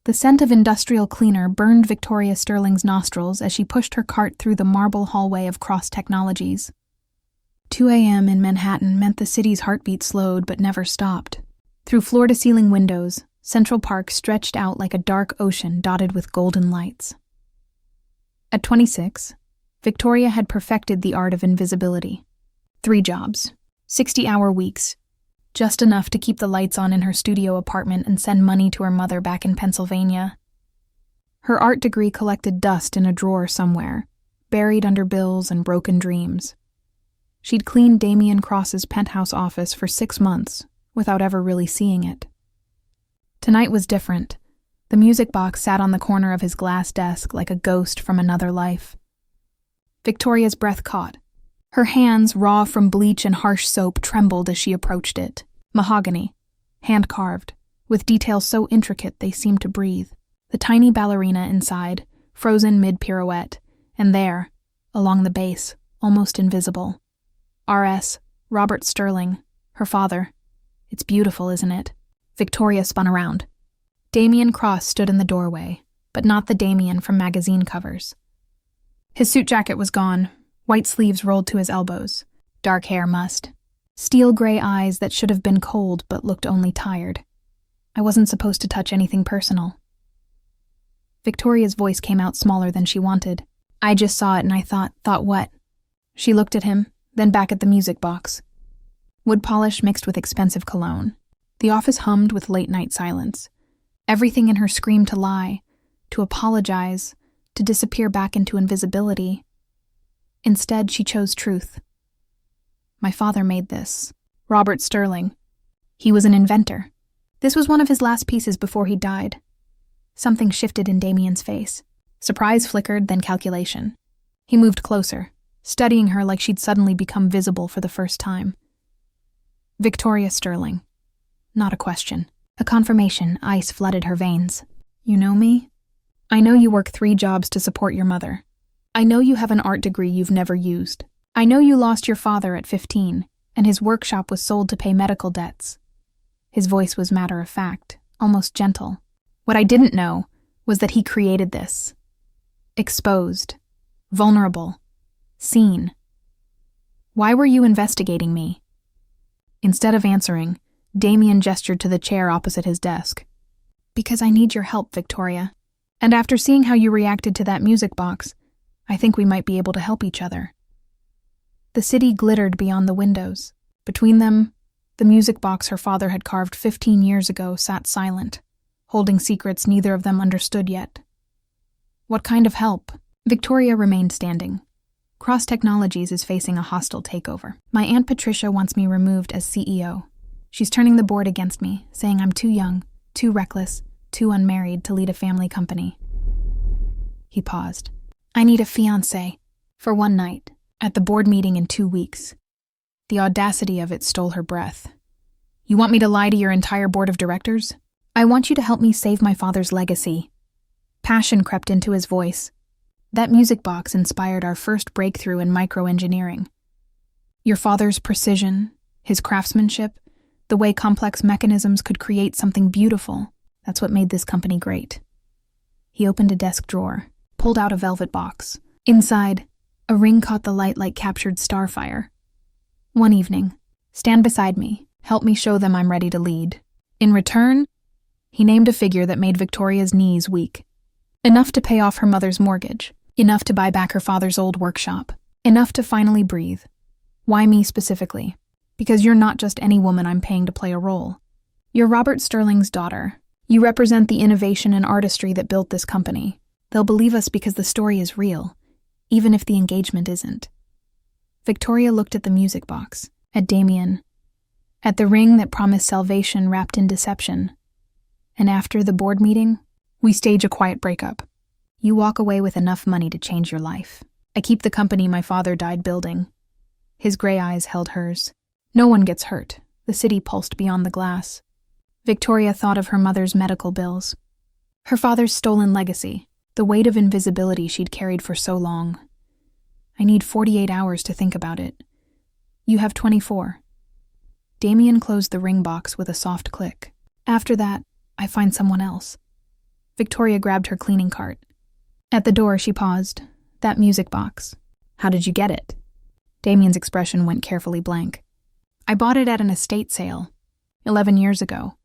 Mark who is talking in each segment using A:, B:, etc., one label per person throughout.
A: The scent of industrial cleaner burned Victoria Sterling's nostrils as she pushed her cart through the marble hallway of Cross Technologies. 2 a.m. in Manhattan meant the city's heartbeat slowed but never stopped. Through floor-to-ceiling windows, Central Park stretched out like a dark ocean dotted with golden lights. At 26, Victoria had perfected the art of invisibility. 3 jobs, 60-hour weeks, just enough to keep the lights on in her studio apartment and send money to her mother back in Pennsylvania. Her art degree collected dust in a drawer somewhere, buried under bills and broken dreams. She'd cleaned Damian Cross's penthouse office for 6 months without ever really seeing it. Tonight was different. The music box sat on the corner of his glass desk like a ghost from another life. Victoria's breath caught. Her hands, raw from bleach and harsh soap, trembled as she approached it. Mahogany, hand-carved, with details so intricate they seemed to breathe. The tiny ballerina inside, frozen mid-pirouette, and there, along the base, almost invisible. R.S. Robert Sterling, her father. It's beautiful, isn't it? Victoria spun around. Damian Cross stood in the doorway, but not the Damian from magazine covers. His suit jacket was gone, white sleeves rolled to his elbows, dark hair mussed, steel gray eyes that should have been cold but looked only tired. I wasn't supposed to touch anything personal. Victoria's voice came out smaller than she wanted. I just saw it and I thought what? She looked at him, then back at the music box. Wood polish mixed with expensive cologne. The office hummed with late-night silence. Everything in her screamed to lie, to apologize, to disappear back into invisibility. Instead, she chose truth. My father made this. Robert Sterling. He was an inventor. This was one of his last pieces before he died. Something shifted in Damian's face. Surprise flickered, then calculation. He moved closer, studying her like she'd suddenly become visible for the first time. Victoria Sterling. Not a question. A confirmation, ice flooded her veins. You know me? I know you work 3 jobs to support your mother. I know you have an art degree you've never used. I know you lost your father at 15, and his workshop was sold to pay medical debts. His voice was matter-of-fact, almost gentle. What I didn't know was that he created this. Exposed. Vulnerable. Seen. Why were you investigating me? Instead of answering, Damian gestured to the chair opposite his desk. Because I need your help, Victoria. And after seeing how you reacted to that music box, I think we might be able to help each other. The city glittered beyond the windows. Between them, the music box her father had carved 15 years ago sat silent, holding secrets neither of them understood yet. What kind of help? Victoria remained standing. Cross Technologies is facing a hostile takeover. My Aunt Patricia wants me removed as CEO. She's turning the board against me, saying I'm too young, too reckless, too unmarried to lead a family company. He paused. I need a fiancé. For one night, at the board meeting in 2 weeks. The audacity of it stole her breath. You want me to lie to your entire board of directors? I want you to help me save my father's legacy. Passion crept into his voice. That music box inspired our first breakthrough in microengineering. Your father's precision, his craftsmanship, the way complex mechanisms could create something beautiful, that's what made this company great. He opened a desk drawer, pulled out a velvet box. Inside, a ring caught the light like captured starfire. One evening, stand beside me, help me show them I'm ready to lead. In return, he named a figure that made Victoria's knees weak. Enough to pay off her mother's mortgage, enough to buy back her father's old workshop, enough to finally breathe. Why me specifically? Because you're not just any woman I'm paying to play a role. You're Robert Sterling's daughter. You represent the innovation and artistry that built this company. They'll believe us because the story is real, even if the engagement isn't. Victoria looked at the music box, at Damian, at the ring that promised salvation wrapped in deception. And after the board meeting, we stage a quiet breakup. You walk away with enough money to change your life. I keep the company my father died building. His gray eyes held hers. No one gets hurt. The city pulsed beyond the glass. Victoria thought of her mother's medical bills. Her father's stolen legacy, the weight of invisibility she'd carried for so long. I need 48 hours to think about it. You have 24. Damian closed the ring box with a soft click. After that, I find someone else. Victoria grabbed her cleaning cart. At the door, she paused. That music box. How did you get it? Damian's expression went carefully blank. I bought it at an estate sale, 11 years ago.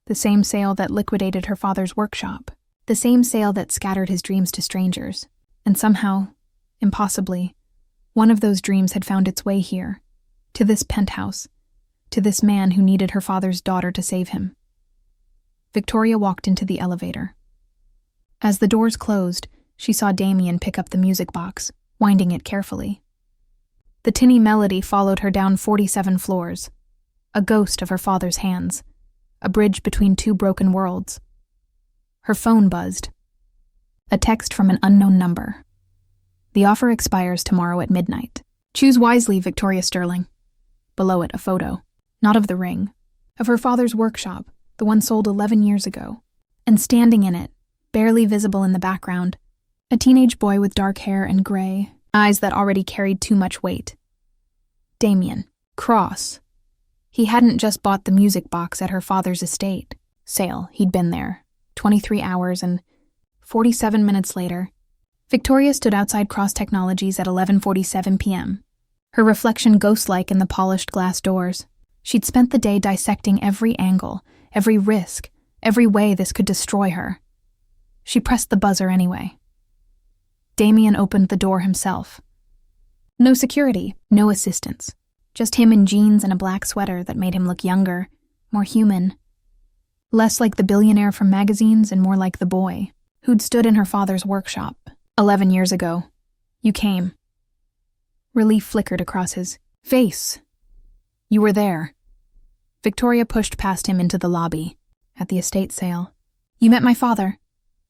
A: The same sale that liquidated her father's workshop. The same sale that scattered his dreams to strangers. And somehow, impossibly, one of those dreams had found its way here, to this penthouse, to this man who needed her father's daughter to save him. Victoria walked into the elevator. As the doors closed, she saw Damian pick up the music box, winding it carefully. The tinny melody followed her down 47 floors, a ghost of her father's hands, a bridge between two broken worlds. Her phone buzzed. A text from an unknown number. The offer expires tomorrow at midnight. Choose wisely, Victoria Sterling. Below it, a photo, not of the ring, of her father's workshop, the one sold 11 years ago. And standing in it, barely visible in the background, a teenage boy with dark hair and gray, eyes that already carried too much weight. Damian Cross. He hadn't just bought the music box at her father's estate sale. He'd been there 23 hours and 47 minutes later. Victoria stood outside Cross Technologies at 11:47 p.m., her reflection ghost-like in the polished glass doors. She'd spent the day dissecting every angle, every risk, every way this could destroy her. She pressed the buzzer anyway. Damian opened the door himself. No security, no assistance. Just him in jeans and a black sweater that made him look younger, more human. Less like the billionaire from magazines and more like the boy who'd stood in her father's workshop 11 years ago. You came. Relief flickered across his face. You were there. Victoria pushed past him into the lobby, at the estate sale. You met my father.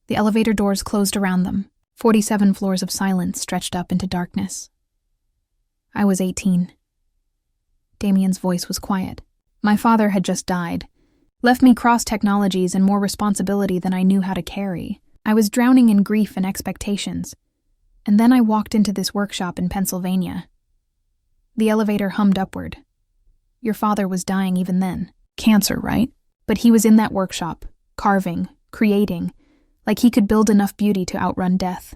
A: The elevator doors closed around them. 47 floors of silence stretched up into darkness. I was 18. Damian's voice was quiet. My father had just died. Left me Cross Technologies and more responsibility than I knew how to carry. I was drowning in grief and expectations. And then I walked into this workshop in Pennsylvania. The elevator hummed upward. Your father was dying even then. Cancer, right? But he was in that workshop, carving, creating, like he could build enough beauty to outrun death.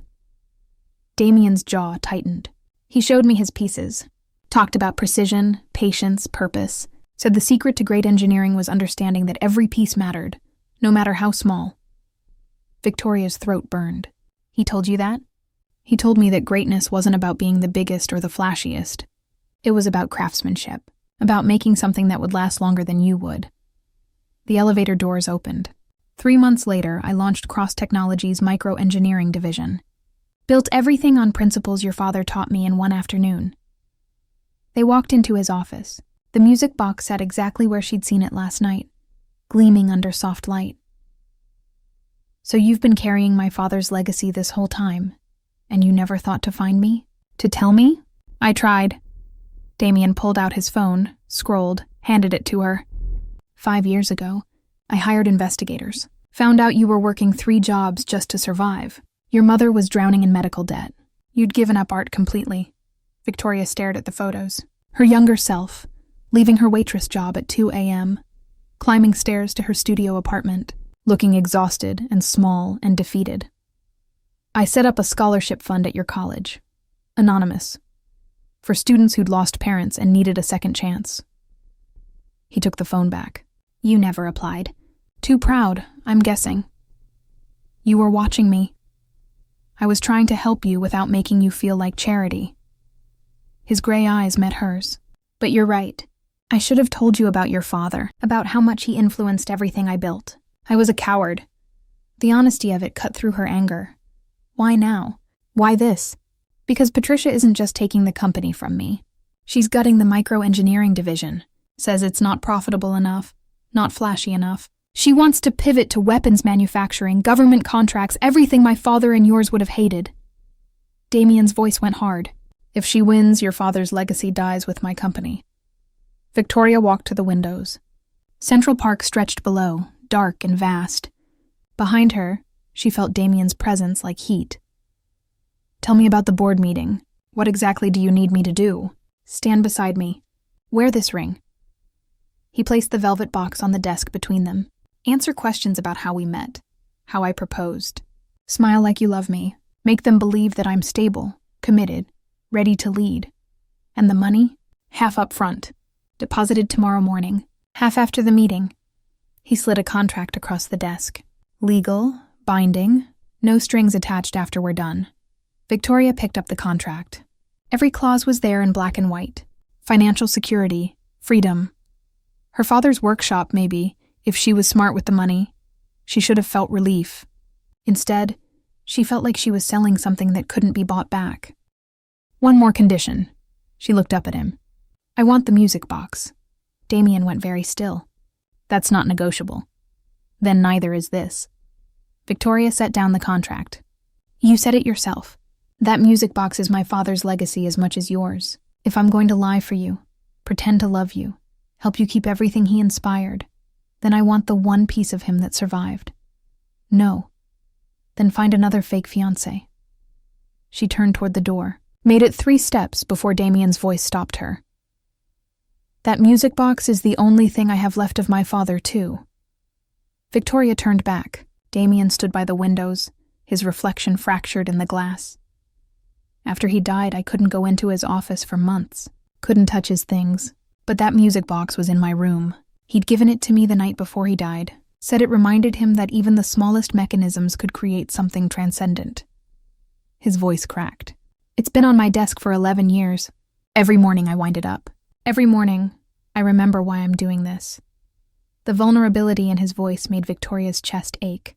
A: Damian's jaw tightened. He showed me his pieces, talked about precision, patience, purpose, said the secret to great engineering was understanding that every piece mattered, no matter how small. Victoria's throat burned. He told you that? He told me that greatness wasn't about being the biggest or the flashiest. It was about craftsmanship, about making something that would last longer than you would. The elevator doors opened. 3 months later, I launched Cross Technologies' microengineering division. Built everything on principles your father taught me in one afternoon. They walked into his office. The music box sat exactly where she'd seen it last night, gleaming under soft light. So you've been carrying my father's legacy this whole time, and you never thought to find me? To tell me? I tried. Damian pulled out his phone, scrolled, handed it to her. 5 years ago, I hired investigators. Found out you were working 3 jobs just to survive. Your mother was drowning in medical debt. You'd given up art completely. Victoria stared at the photos. Her younger self, leaving her waitress job at 2 a.m., climbing stairs to her studio apartment, looking exhausted and small and defeated. I set up a scholarship fund at your college, anonymous, for students who'd lost parents and needed a second chance. He took the phone back. You never applied. Too proud, I'm guessing. You were watching me. I was trying to help you without making you feel like charity. His gray eyes met hers. But you're right. I should have told you about your father, about how much he influenced everything I built. I was a coward. The honesty of it cut through her anger. Why now? Why this? Because Patricia isn't just taking the company from me. She's gutting the microengineering division. Says it's not profitable enough, not flashy enough. She wants to pivot to weapons manufacturing, government contracts, everything my father and yours would have hated. Damian's voice went hard. If she wins, your father's legacy dies with my company. Victoria walked to the windows. Central Park stretched below, dark and vast. Behind her, she felt Damian's presence like heat. Tell me about the board meeting. What exactly do you need me to do? Stand beside me. Wear this ring. He placed the velvet box on the desk between them. Answer questions about how we met. How I proposed. Smile like you love me. Make them believe that I'm stable, committed, ready to lead. And the money? Half up front. Deposited tomorrow morning. Half after the meeting. He slid a contract across the desk. Legal, binding, no strings attached after we're done. Victoria picked up the contract. Every clause was there in black and white. Financial security, freedom. Her father's workshop, maybe, if she was smart with the money. She should have felt relief. Instead, she felt like she was selling something that couldn't be bought back. One more condition. She looked up at him. I want the music box. Damian went very still. That's not negotiable. Then neither is this. Victoria set down the contract. You said it yourself. That music box is my father's legacy as much as yours. If I'm going to lie for you, pretend to love you, help you keep everything he inspired, then I want the one piece of him that survived. No. Then find another fake fiancé. She turned toward the door, made it 3 steps before Damian's voice stopped her. That music box is the only thing I have left of my father, too. Victoria turned back. Damian stood by the windows, his reflection fractured in the glass. After he died, I couldn't go into his office for months, couldn't touch his things, but that music box was in my room. He'd given it to me the night before he died, said it reminded him that even the smallest mechanisms could create something transcendent. His voice cracked. It's been on my desk for 11 years. Every morning I wind it up. Every morning, I remember why I'm doing this. The vulnerability in his voice made Victoria's chest ache.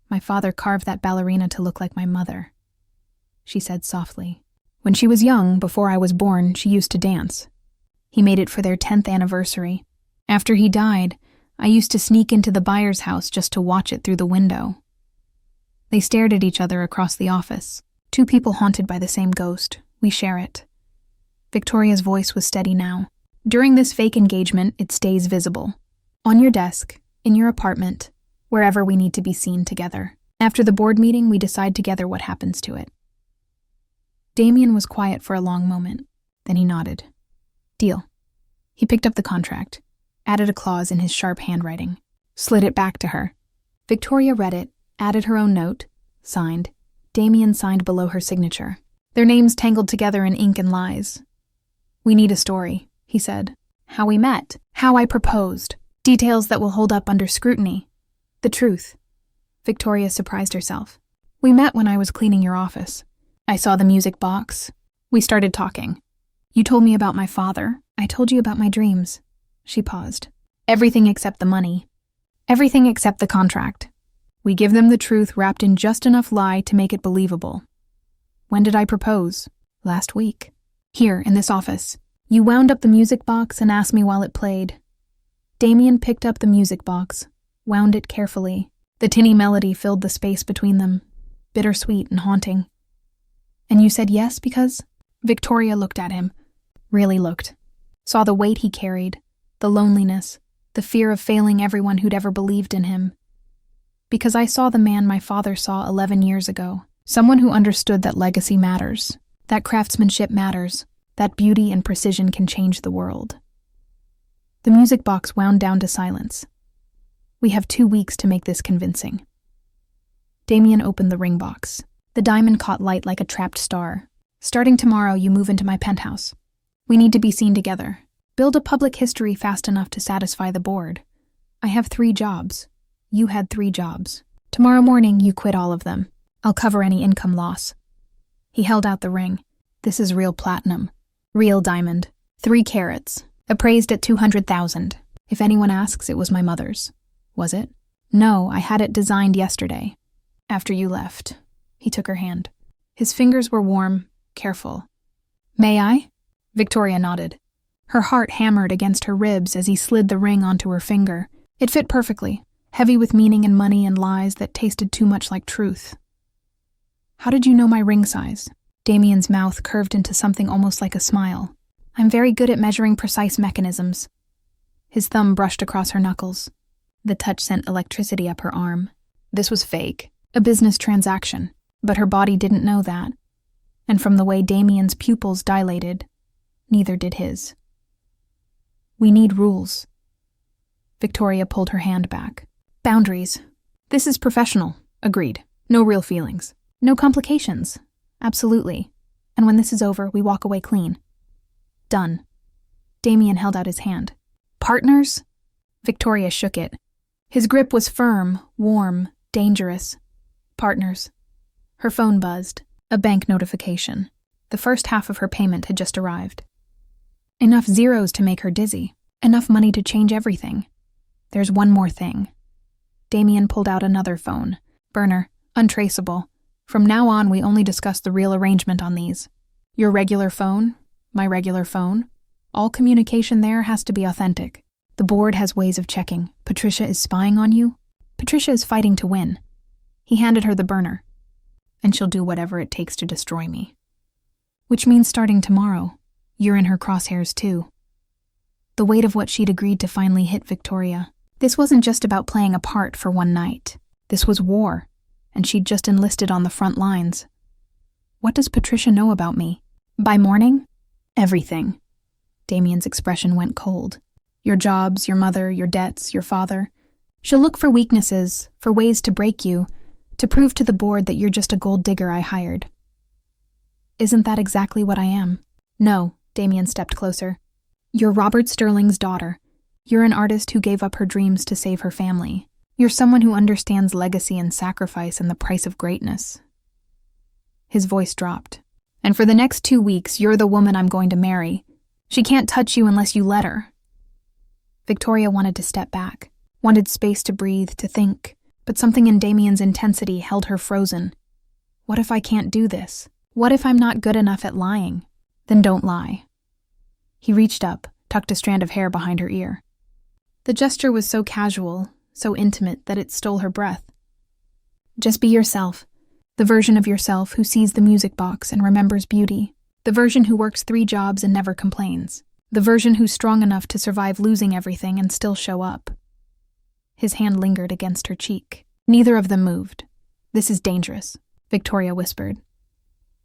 A: My father carved that ballerina to look like my mother, she said softly. When she was young, before I was born, she used to dance. He made it for their 10th anniversary. After he died, I used to sneak into the buyer's house just to watch it through the window. They stared at each other across the office. 2 people haunted by the same ghost. We share it. Victoria's voice was steady now. During this fake engagement, it stays visible. On your desk, in your apartment, wherever we need to be seen together. After the board meeting, we decide together what happens to it. Damian was quiet for a long moment. Then he nodded. Deal. He picked up the contract, added a clause in his sharp handwriting, slid it back to her. Victoria read it, added her own note, signed. Damian signed below her signature. Their names tangled together in ink and lies. We need a story, he said. How we met, how I proposed, details that will hold up under scrutiny. The truth. Victoria surprised herself. We met when I was cleaning your office. I saw the music box. We started talking. You told me about my father. I told you about my dreams. She paused. Everything except the money. Everything except the contract. We give them the truth wrapped in just enough lie to make it believable. When did I propose? Last week. Here, in this office. You wound up the music box and asked me while it played. Damian picked up the music box, wound it carefully. The tinny melody filled the space between them, bittersweet and haunting. And you said yes because? Victoria looked at him. Really looked. Saw the weight he carried, the loneliness, the fear of failing everyone who'd ever believed in him. Because I saw the man my father saw 11 years ago. Someone who understood that legacy matters, that craftsmanship matters, that beauty and precision can change the world. The music box wound down to silence. We have 2 weeks to make this convincing. Damian opened the ring box. The diamond caught light like a trapped star. Starting tomorrow, you move into my penthouse. We need to be seen together. Build a public history fast enough to satisfy the board. I have 3 jobs. You had 3 jobs. Tomorrow morning, you quit all of them. I'll cover any income loss. He held out the ring. This is real platinum. Real diamond. 3 carats. Appraised at $200,000. If anyone asks, it was my mother's. Was it? No, I had it designed yesterday. After you left. He took her hand. His fingers were warm, careful. May I? Victoria nodded. Her heart hammered against her ribs as he slid the ring onto her finger. It fit perfectly, heavy with meaning and money and lies that tasted too much like truth. How did you know my ring size? Damian's mouth curved into something almost like a smile. I'm very good at measuring precise mechanisms. His thumb brushed across her knuckles. The touch sent electricity up her arm. This was fake, a business transaction, but her body didn't know that. And from the way Damian's pupils dilated, neither did his. We need rules. Victoria pulled her hand back. Boundaries. This is professional. Agreed. No real feelings. No complications. Absolutely. And when this is over, we walk away clean. Done. Damian held out his hand. Partners? Victoria shook it. His grip was firm, warm, dangerous. Partners. Her phone buzzed. A bank notification. The first half of her payment had just arrived. Enough zeros to make her dizzy. Enough money to change everything. There's one more thing. Damian pulled out another phone. Burner. Untraceable. From now on, we only discuss the real arrangement on these. Your regular phone, my regular phone. All communication there has to be authentic. The board has ways of checking. Patricia is spying on you. Patricia is fighting to win. He handed her the burner. And she'll do whatever it takes to destroy me. Which means starting tomorrow, you're in her crosshairs too. The weight of what she'd agreed to finally hit Victoria. This wasn't just about playing a part for one night. This was war, and she'd just enlisted on the front lines. What does Patricia know about me? By morning? Everything. Damian's expression went cold. Your jobs, your mother, your debts, your father. She'll look for weaknesses, for ways to break you, to prove to the board that you're just a gold digger I hired. Isn't that exactly what I am? No, Damian stepped closer. You're Robert Sterling's daughter. You're an artist who gave up her dreams to save her family. You're someone who understands legacy and sacrifice and the price of greatness. His voice dropped. And for the next 2 weeks, you're the woman I'm going to marry. She can't touch you unless you let her. Victoria wanted to step back, wanted space to breathe, to think, but something in Damian's intensity held her frozen. What if I can't do this? What if I'm not good enough at lying? Then don't lie. He reached up, tucked a strand of hair behind her ear. The gesture was so casual, so intimate that it stole her breath. Just be yourself, the version of yourself who sees the music box and remembers beauty, the version who works 3 jobs and never complains, the version who's strong enough to survive losing everything and still show up. His hand lingered against her cheek. Neither of them moved. This is dangerous, Victoria whispered.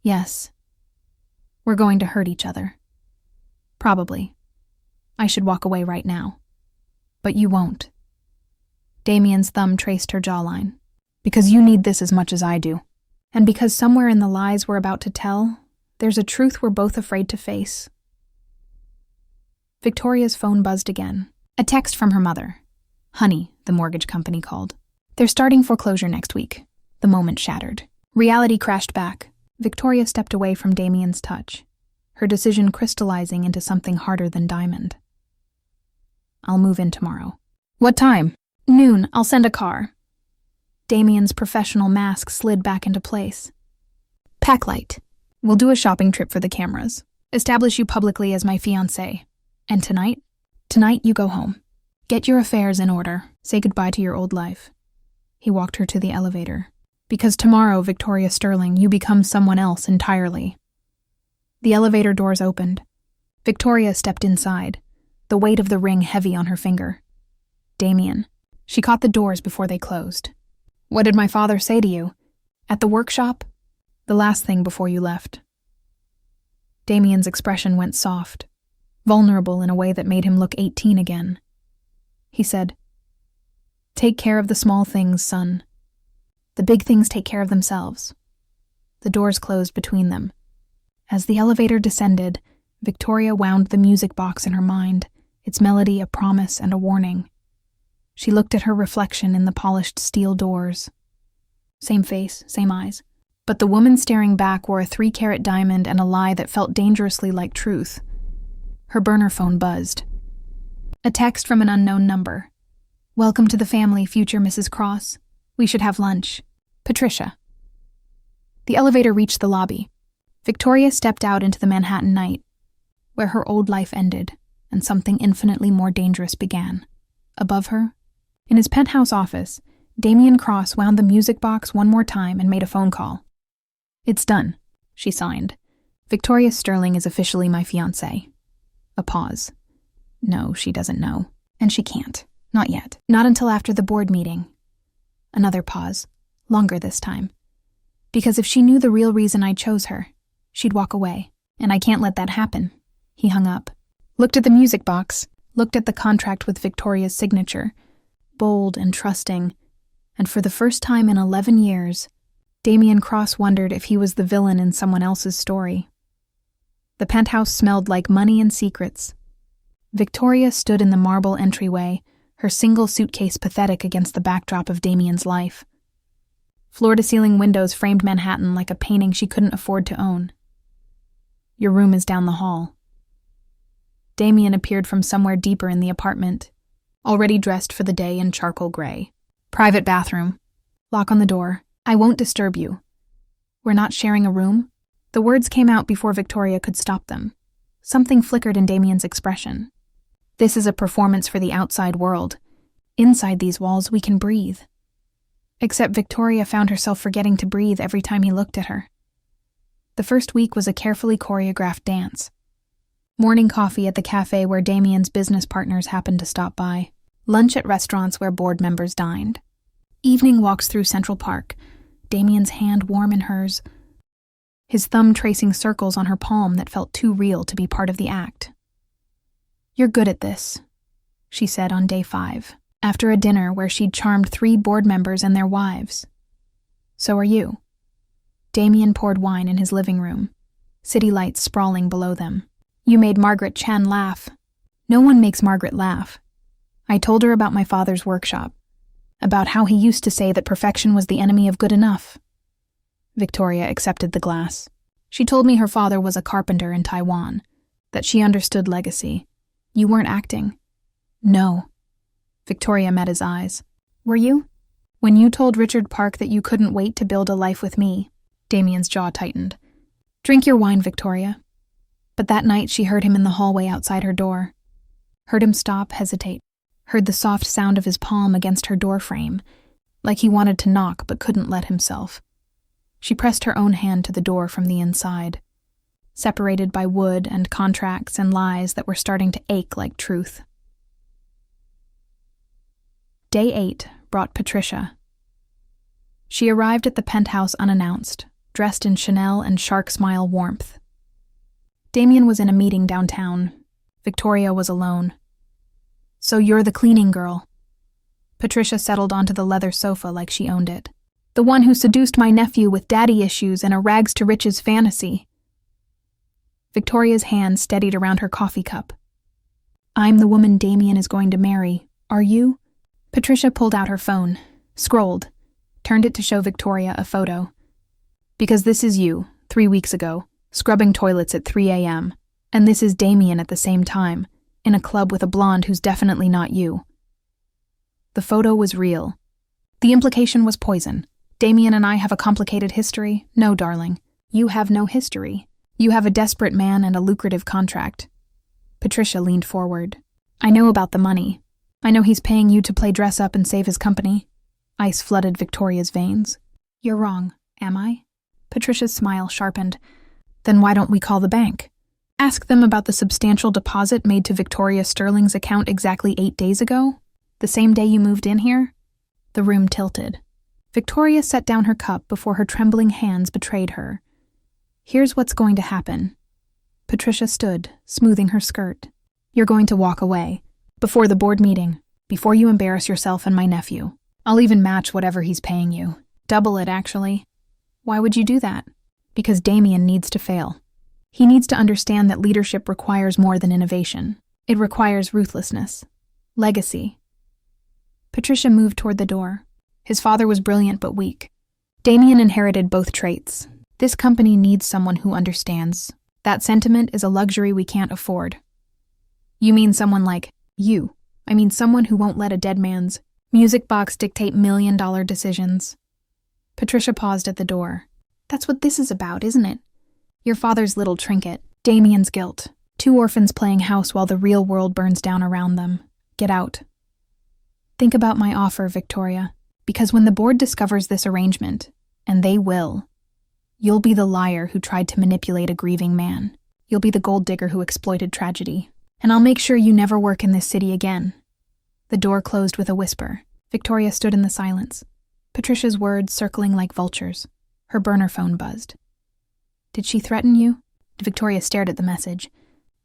A: Yes. We're going to hurt each other. Probably. I should walk away right now. But you won't. Damian's thumb traced her jawline. Because you need this as much as I do. And because somewhere in the lies we're about to tell, there's a truth we're both afraid to face. Victoria's phone buzzed again. A text from her mother. Honey, the mortgage company called. They're starting foreclosure next week. The moment shattered. Reality crashed back. Victoria stepped away from Damian's touch, her decision crystallizing into something harder than diamond. I'll move in tomorrow. What time? Noon. I'll send a car. Damian's professional mask slid back into place. Pack light. We'll do a shopping trip for the cameras. Establish you publicly as my fiancée. And tonight? Tonight you go home. Get your affairs in order. Say goodbye to your old life. He walked her to the elevator. Because tomorrow, Victoria Sterling, you become someone else entirely. The elevator doors opened. Victoria stepped inside, the weight of the ring heavy on her finger. Damian. She caught the doors before they closed. What did my father say to you? At the workshop? The last thing before you left. Damian's expression went soft, vulnerable in a way that made him look 18 again. He said, Take care of the small things, son. The big things take care of themselves. The doors closed between them. As the elevator descended, Victoria wound the music box in her mind, its melody a promise and a warning. She looked at her reflection in the polished steel doors. Same face, same eyes. But the woman staring back wore a 3-carat diamond and a lie that felt dangerously like truth. Her burner phone buzzed. A text from an unknown number. Welcome to the family, future Mrs. Cross. We should have lunch. Patricia. The elevator reached the lobby. Victoria stepped out into the Manhattan night, where her old life ended and something infinitely more dangerous began. Above her, in his penthouse office, Damian Cross wound the music box one more time and made a phone call. It's done, she signed. Victoria Sterling is officially my fiancée. A pause. No, she doesn't know. And she can't. Not yet. Not until after the board meeting. Another pause. Longer this time. Because if she knew the real reason I chose her, she'd walk away. And I can't let that happen. He hung up. Looked at the music box. Looked at the contract with Victoria's signature. Bold and trusting. and for the first time in 11 years, Damian Cross wondered if he was the villain in someone else's story. The penthouse smelled like money and secrets. Victoria stood in the marble entryway, her single suitcase pathetic against the backdrop of Damian's life. Floor-to-ceiling windows framed Manhattan like a painting she couldn't afford to own. "Your room is down the hall." Damian appeared from somewhere deeper in the apartment, already dressed for the day in charcoal gray. "Private bathroom. Lock on the door. I won't disturb you." "We're not sharing a room?" The words came out before Victoria could stop them. Something flickered in Damian's expression. "This is a performance for the outside world. Inside these walls, we can breathe." Except Victoria found herself forgetting to breathe every time he looked at her. The first week was a carefully choreographed dance. Morning coffee at the cafe where Damian's business partners happened to stop by. Lunch at restaurants where board members dined. Evening walks through Central Park, Damian's hand warm in hers, his thumb tracing circles on her palm that felt too real to be part of the act. "You're good at this," she said on day 5, after a dinner where she'd charmed 3 board members and their wives. "So are you." Damian poured wine in his living room, city lights sprawling below them. "You made Margaret Chen laugh." "No one makes Margaret laugh. I told her about my father's workshop, about how he used to say that perfection was the enemy of good enough." Victoria accepted the glass. "She told me her father was a carpenter in Taiwan, that she understood legacy. You weren't acting." "No." Victoria met his eyes. "Were you? When you told Richard Park that you couldn't wait to build a life with me?" Damian's jaw tightened. "Drink your wine, Victoria." But that night she heard him in the hallway outside her door. Heard him stop, hesitate. Heard the soft sound of his palm against her door frame, like he wanted to knock but couldn't let himself. She pressed her own hand to the door from the inside, separated by wood and contracts and lies that were starting to ache like truth. Day 8 brought Patricia. She arrived at the penthouse unannounced, dressed in Chanel and shark smile warmth. Damian was in a meeting downtown. Victoria was alone. "So you're the cleaning girl." Patricia settled onto the leather sofa like she owned it. "The one who seduced my nephew with daddy issues and a rags-to-riches fantasy." Victoria's hand steadied around her coffee cup. "I'm the woman Damian is going to marry. Are you?" Patricia pulled out her phone, scrolled, turned it to show Victoria a photo. "Because this is you, 3 weeks ago, scrubbing toilets at 3 a.m., and this is Damian at the same time, in a club with a blonde who's definitely not you." The photo was real. The implication was poison. "Damian and I have a complicated history." "No, darling. You have no history. You have a desperate man and a lucrative contract." Patricia leaned forward. "I know about the money. I know he's paying you to play dress up and save his company." Ice flooded Victoria's veins. "You're wrong, am I?" Patricia's smile sharpened. "Then why don't we call the bank? Ask them about the substantial deposit made to Victoria Sterling's account exactly 8 days ago? The same day you moved in here?" The room tilted. Victoria set down her cup before her trembling hands betrayed her. "Here's what's going to happen." Patricia stood, smoothing her skirt. "You're going to walk away. Before the board meeting. Before you embarrass yourself and my nephew. I'll even match whatever he's paying you. Double it, actually." "Why would you do that?" "Because Damian needs to fail. He needs to understand that leadership requires more than innovation. It requires ruthlessness. Legacy." Patricia moved toward the door. His father was brilliant but weak. Damian inherited both traits. This company needs someone who understands. That sentiment is a luxury we can't afford. "You mean someone like you?" "I mean someone who won't let a dead man's music box dictate $1,000,000 decisions." Patricia paused at the door. "That's what this is about, isn't it? Your father's little trinket, Damian's guilt. 2 orphans playing house while the real world burns down around them. Get out." "Think about my offer, Victoria, because when the board discovers this arrangement, and they will, you'll be the liar who tried to manipulate a grieving man. You'll be the gold digger who exploited tragedy. And I'll make sure you never work in this city again." The door closed with a whisper. Victoria stood in the silence, Patricia's words circling like vultures. Her burner phone buzzed. "Did she threaten you?" Victoria stared at the message.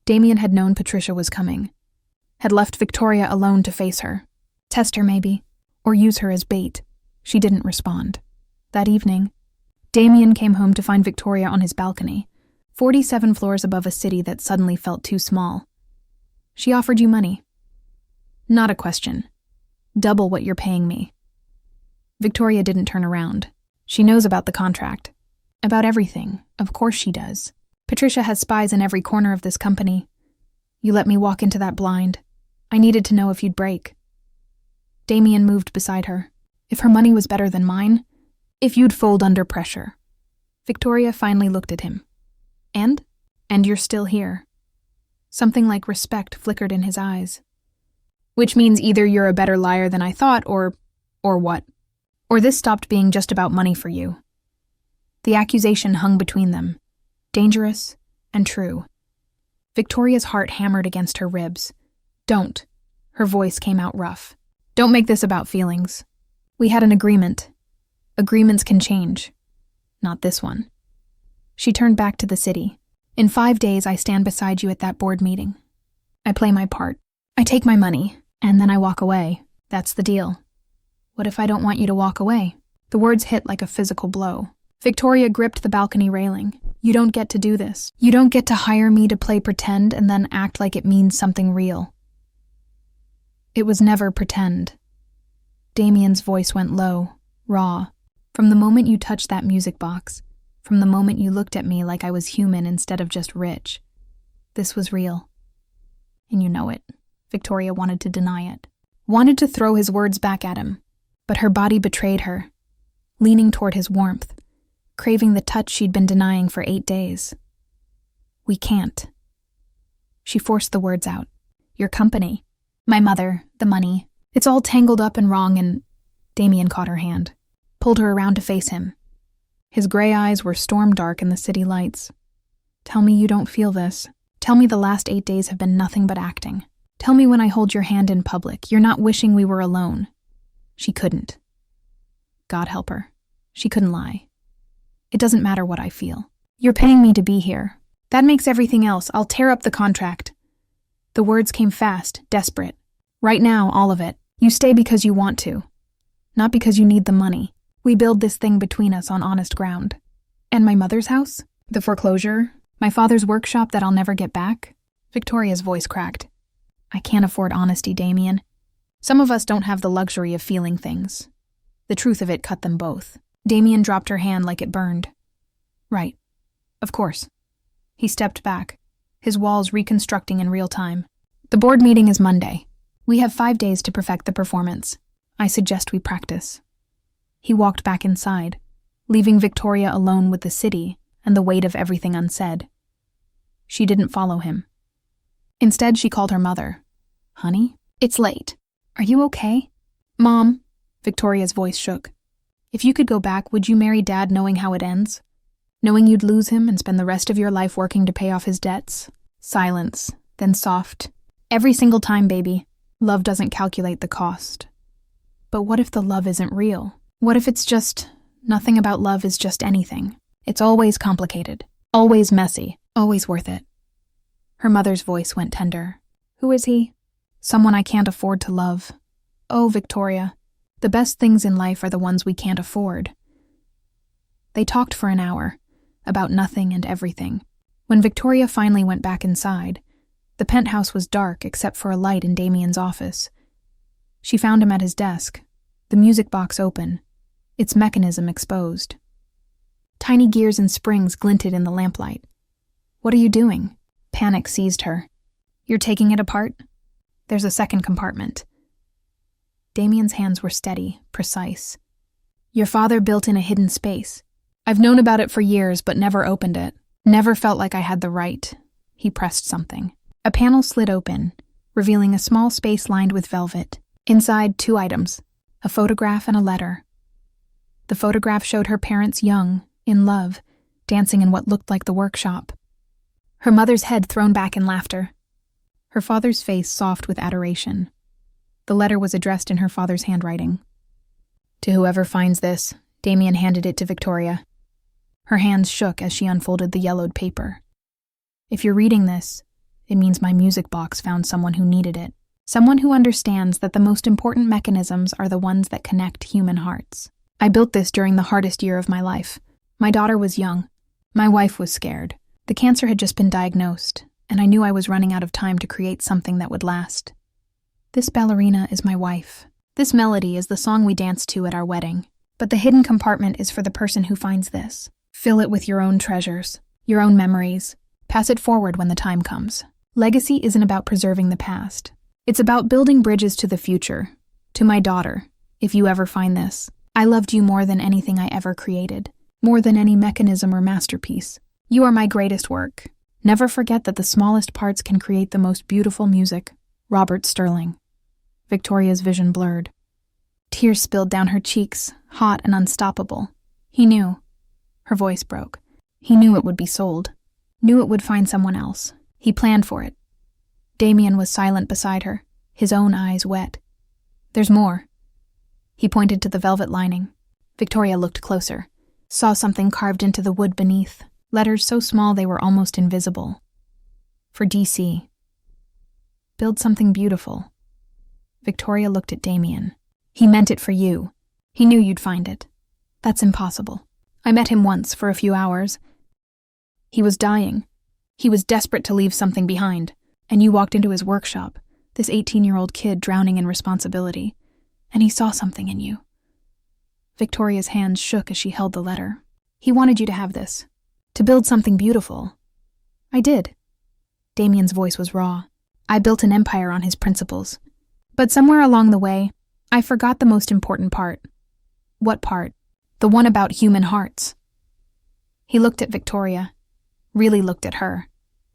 A: Damian had known Patricia was coming. Had left Victoria alone to face her. Test her, maybe. Or use her as bait. She didn't respond. That evening, Damian came home to find Victoria on his balcony, 47 floors above a city that suddenly felt too small. She offered you money. Not a question. Double what you're paying me. Victoria didn't turn around. She knows about the contract. About everything. Of course she does. Patricia has spies in every corner of this company. You let me walk into that blind. I needed to know if you'd break. Damian moved beside her. If her money was better than mine, if you'd fold under pressure. Victoria finally looked at him. And you're still here. Something like respect flickered in his eyes. Which means either you're a better liar than I thought, or what? Or this stopped being just about money for you. The accusation hung between them, dangerous and true. Victoria's heart hammered against her ribs. Don't. Her voice came out rough. Don't make this about feelings. We had an agreement. Agreements can change. Not this one. She turned back to the city. In 5 days, I stand beside you at that board meeting. I play my part. I take my money, and then I walk away. That's the deal. What if I don't want you to walk away? The words hit like a physical blow. Victoria gripped the balcony railing. You don't get to do this. You don't get to hire me to play pretend and then act like it means something real. It was never pretend. Damian's voice went low, raw. From the moment you touched that music box, from the moment you looked at me like I was human instead of just rich, this was real. And you know it. Victoria wanted to deny it. Wanted to throw his words back at him. But her body betrayed her, leaning toward his warmth, craving the touch she'd been denying for 8 days. We can't. She forced the words out. Your company. My mother. The money. It's all tangled up and wrong and... Damian caught her hand, pulled her around to face him. His gray eyes were storm dark in the city lights. Tell me you don't feel this. Tell me the last 8 days have been nothing but acting. Tell me when I hold your hand in public, you're not wishing we were alone. She couldn't. God help her. She couldn't lie. It doesn't matter what I feel. You're paying me to be here. That makes everything else. I'll tear up the contract. The words came fast, desperate. Right now, all of it. You stay because you want to. Not because you need the money. We build this thing between us on honest ground. And my mother's house? The foreclosure? My father's workshop that I'll never get back? Victoria's voice cracked. I can't afford honesty, Damian. Some of us don't have the luxury of feeling things. The truth of it cut them both. Damian dropped her hand like it burned. Right. Of course. He stepped back, his walls reconstructing in real time. The board meeting is Monday. We have 5 days to perfect the performance. I suggest we practice. He walked back inside, leaving Victoria alone with the city and the weight of everything unsaid. She didn't follow him. Instead, she called her mother. Honey, it's late. Are you okay? Mom, Victoria's voice shook. If you could go back, would you marry Dad knowing how it ends? Knowing you'd lose him and spend the rest of your life working to pay off his debts? Silence, then soft. Every single time, baby. Love doesn't calculate the cost. But what if the love isn't real? What if it's just, nothing about love is just anything? It's always complicated, always messy, always worth it. Her mother's voice went tender. Who is he? Someone I can't afford to love. Oh, Victoria, the best things in life are the ones we can't afford. They talked for an hour, about nothing and everything. When Victoria finally went back inside, the penthouse was dark except for a light in Damian's office. She found him at his desk, the music box open, its mechanism exposed. Tiny gears and springs glinted in the lamplight. What are you doing? Panic seized her. You're taking it apart? There's a second compartment. Damian's hands were steady, precise. Your father built in a hidden space. I've known about it for years, but never opened it. Never felt like I had the right. He pressed something. A panel slid open, revealing a small space lined with velvet. Inside, 2 items, a photograph and a letter. The photograph showed her parents young, in love, dancing in what looked like the workshop. Her mother's head thrown back in laughter. Her father's face soft with adoration. The letter was addressed in her father's handwriting. To whoever finds this, Damian handed it to Victoria. Her hands shook as she unfolded the yellowed paper. If you're reading this, it means my music box found someone who needed it. Someone who understands that the most important mechanisms are the ones that connect human hearts. I built this during the hardest year of my life. My daughter was young. My wife was scared. The cancer had just been diagnosed, and I knew I was running out of time to create something that would last. This ballerina is my wife. This melody is the song we dance to at our wedding. But the hidden compartment is for the person who finds this. Fill it with your own treasures, your own memories. Pass it forward when the time comes. Legacy isn't about preserving the past. It's about building bridges to the future. To my daughter, if you ever find this, I loved you more than anything I ever created, more than any mechanism or masterpiece. You are my greatest work. Never forget that the smallest parts can create the most beautiful music. Robert Sterling. Victoria's vision blurred. Tears spilled down her cheeks, hot and unstoppable. He knew. Her voice broke. He knew it would be sold. Knew it would find someone else. He planned for it. Damian was silent beside her, his own eyes wet. There's more. He pointed to the velvet lining. Victoria looked closer, saw something carved into the wood beneath, letters so small they were almost invisible. For DC. Build something beautiful. Victoria looked at Damian. He meant it for you. He knew you'd find it. That's impossible. I met him once for a few hours. He was dying. He was desperate to leave something behind, and you walked into his workshop, this 18-year-old kid drowning in responsibility, and he saw something in you. Victoria's hands shook as she held the letter. He wanted you to have this, to build something beautiful. I did. Damian's voice was raw. I built an empire on his principles. But somewhere along the way, I forgot the most important part. What part? The one about human hearts. He looked at Victoria, really looked at her,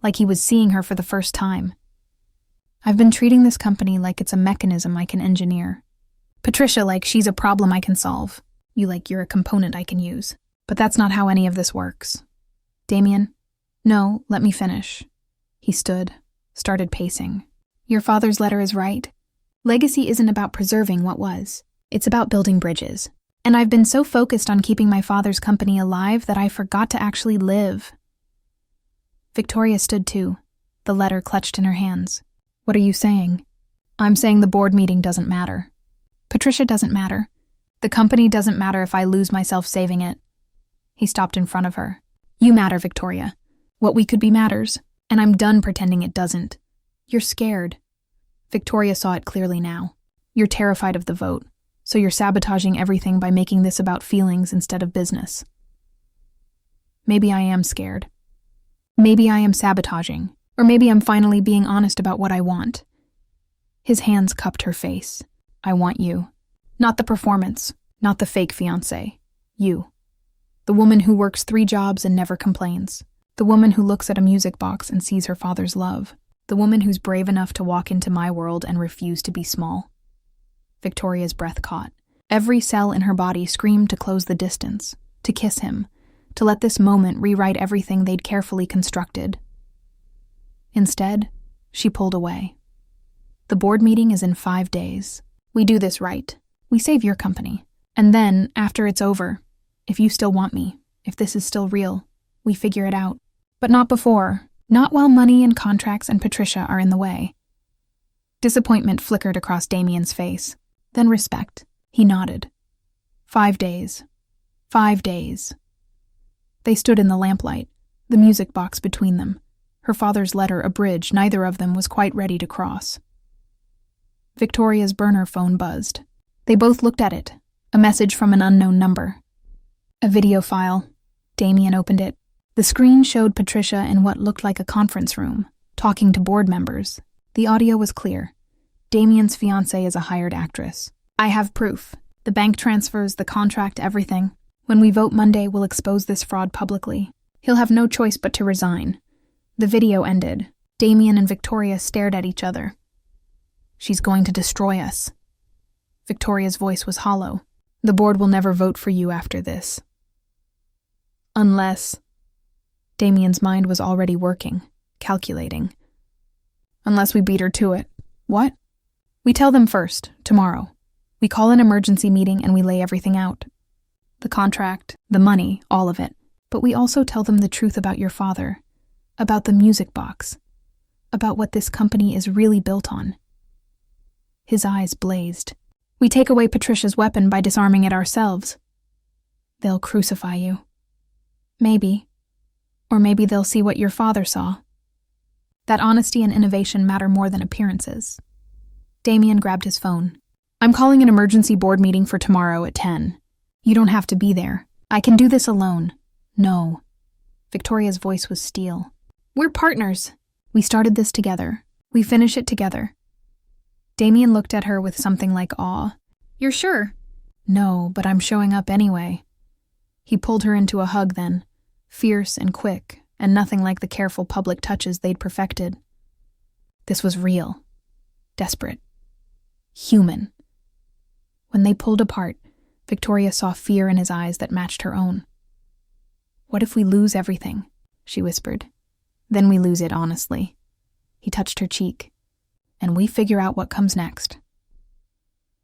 A: like he was seeing her for the first time. I've been treating this company like it's a mechanism I can engineer. Patricia like she's a problem I can solve. You like you're a component I can use. But that's not how any of this works. Damian? No, let me finish. He stood, started pacing. Your father's letter is right. Legacy isn't about preserving what was. It's about building bridges. And I've been so focused on keeping my father's company alive that I forgot to actually live. Victoria stood too, the letter clutched in her hands. What are you saying? I'm saying the board meeting doesn't matter. Patricia doesn't matter. The company doesn't matter if I lose myself saving it. He stopped in front of her. You matter, Victoria. What we could be matters, and I'm done pretending it doesn't. You're scared. Victoria saw it clearly now. You're terrified of the vote, so you're sabotaging everything by making this about feelings instead of business. Maybe I am scared. Maybe I am sabotaging, or maybe I'm finally being honest about what I want. His hands cupped her face. I want you. Not the performance, not the fake fiancée. You. The woman who works 3 jobs and never complains. The woman who looks at a music box and sees her father's love. The woman who's brave enough to walk into my world and refuse to be small. Victoria's breath caught. Every cell in her body screamed to close the distance, to kiss him, to let this moment rewrite everything they'd carefully constructed. Instead, she pulled away. The board meeting is in 5 days. We do this right. We save your company. And then, after it's over, if you still want me, if this is still real, we figure it out. But not before. Not while money and contracts and Patricia are in the way. Disappointment flickered across Damian's face. Then respect. He nodded. 5 days. 5 days. They stood in the lamplight, the music box between them. Her father's letter a bridge neither of them was quite ready to cross. Victoria's burner phone buzzed. They both looked at it. A message from an unknown number. A video file. Damian opened it. The screen showed Patricia in what looked like a conference room, talking to board members. The audio was clear. Damian's fiancée is a hired actress. I have proof. The bank transfers, the contract, everything. When we vote Monday, we'll expose this fraud publicly. He'll have no choice but to resign. The video ended. Damian and Victoria stared at each other. She's going to destroy us. Victoria's voice was hollow. The board will never vote for you after this. Unless... Damian's mind was already working, calculating. Unless we beat her to it. What? We tell them first, tomorrow. We call an emergency meeting and we lay everything out. The contract, the money, all of it. But we also tell them the truth about your father, about the music box, about what this company is really built on. His eyes blazed. "We take away Patricia's weapon by disarming it ourselves. They'll crucify you. Maybe. Or maybe they'll see what your father saw. That honesty and innovation matter more than appearances." Damian grabbed his phone. "I'm calling an emergency board meeting for tomorrow at 10. You don't have to be there. I can do this alone." "No." Victoria's voice was steel. "We're partners. We started this together. We finish it together." Damian looked at her with something like awe. "You're sure?" "No, but I'm showing up anyway." He pulled her into a hug then, fierce and quick, and nothing like the careful public touches they'd perfected. This was real, desperate, human. When they pulled apart, Victoria saw fear in his eyes that matched her own. "What if we lose everything?" she whispered. "Then we lose it honestly." He touched her cheek. "And we figure out what comes next."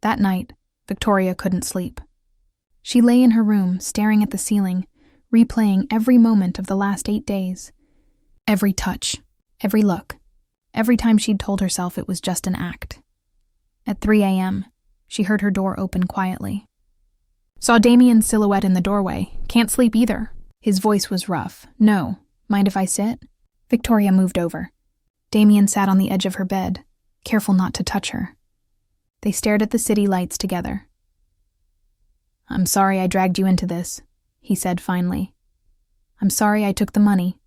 A: That night, Victoria couldn't sleep. She lay in her room, staring at the ceiling, replaying every moment of the last 8 days. Every touch, every look, every time she'd told herself it was just an act. At 3 a.m., she heard her door open quietly. "Saw Damian's silhouette in the doorway. Can't sleep either." His voice was rough. "No. Mind if I sit?" Victoria moved over. Damian sat on the edge of her bed, careful not to touch her. They stared at the city lights together. "I'm sorry I dragged you into this," he said finally. "I'm sorry I took the money."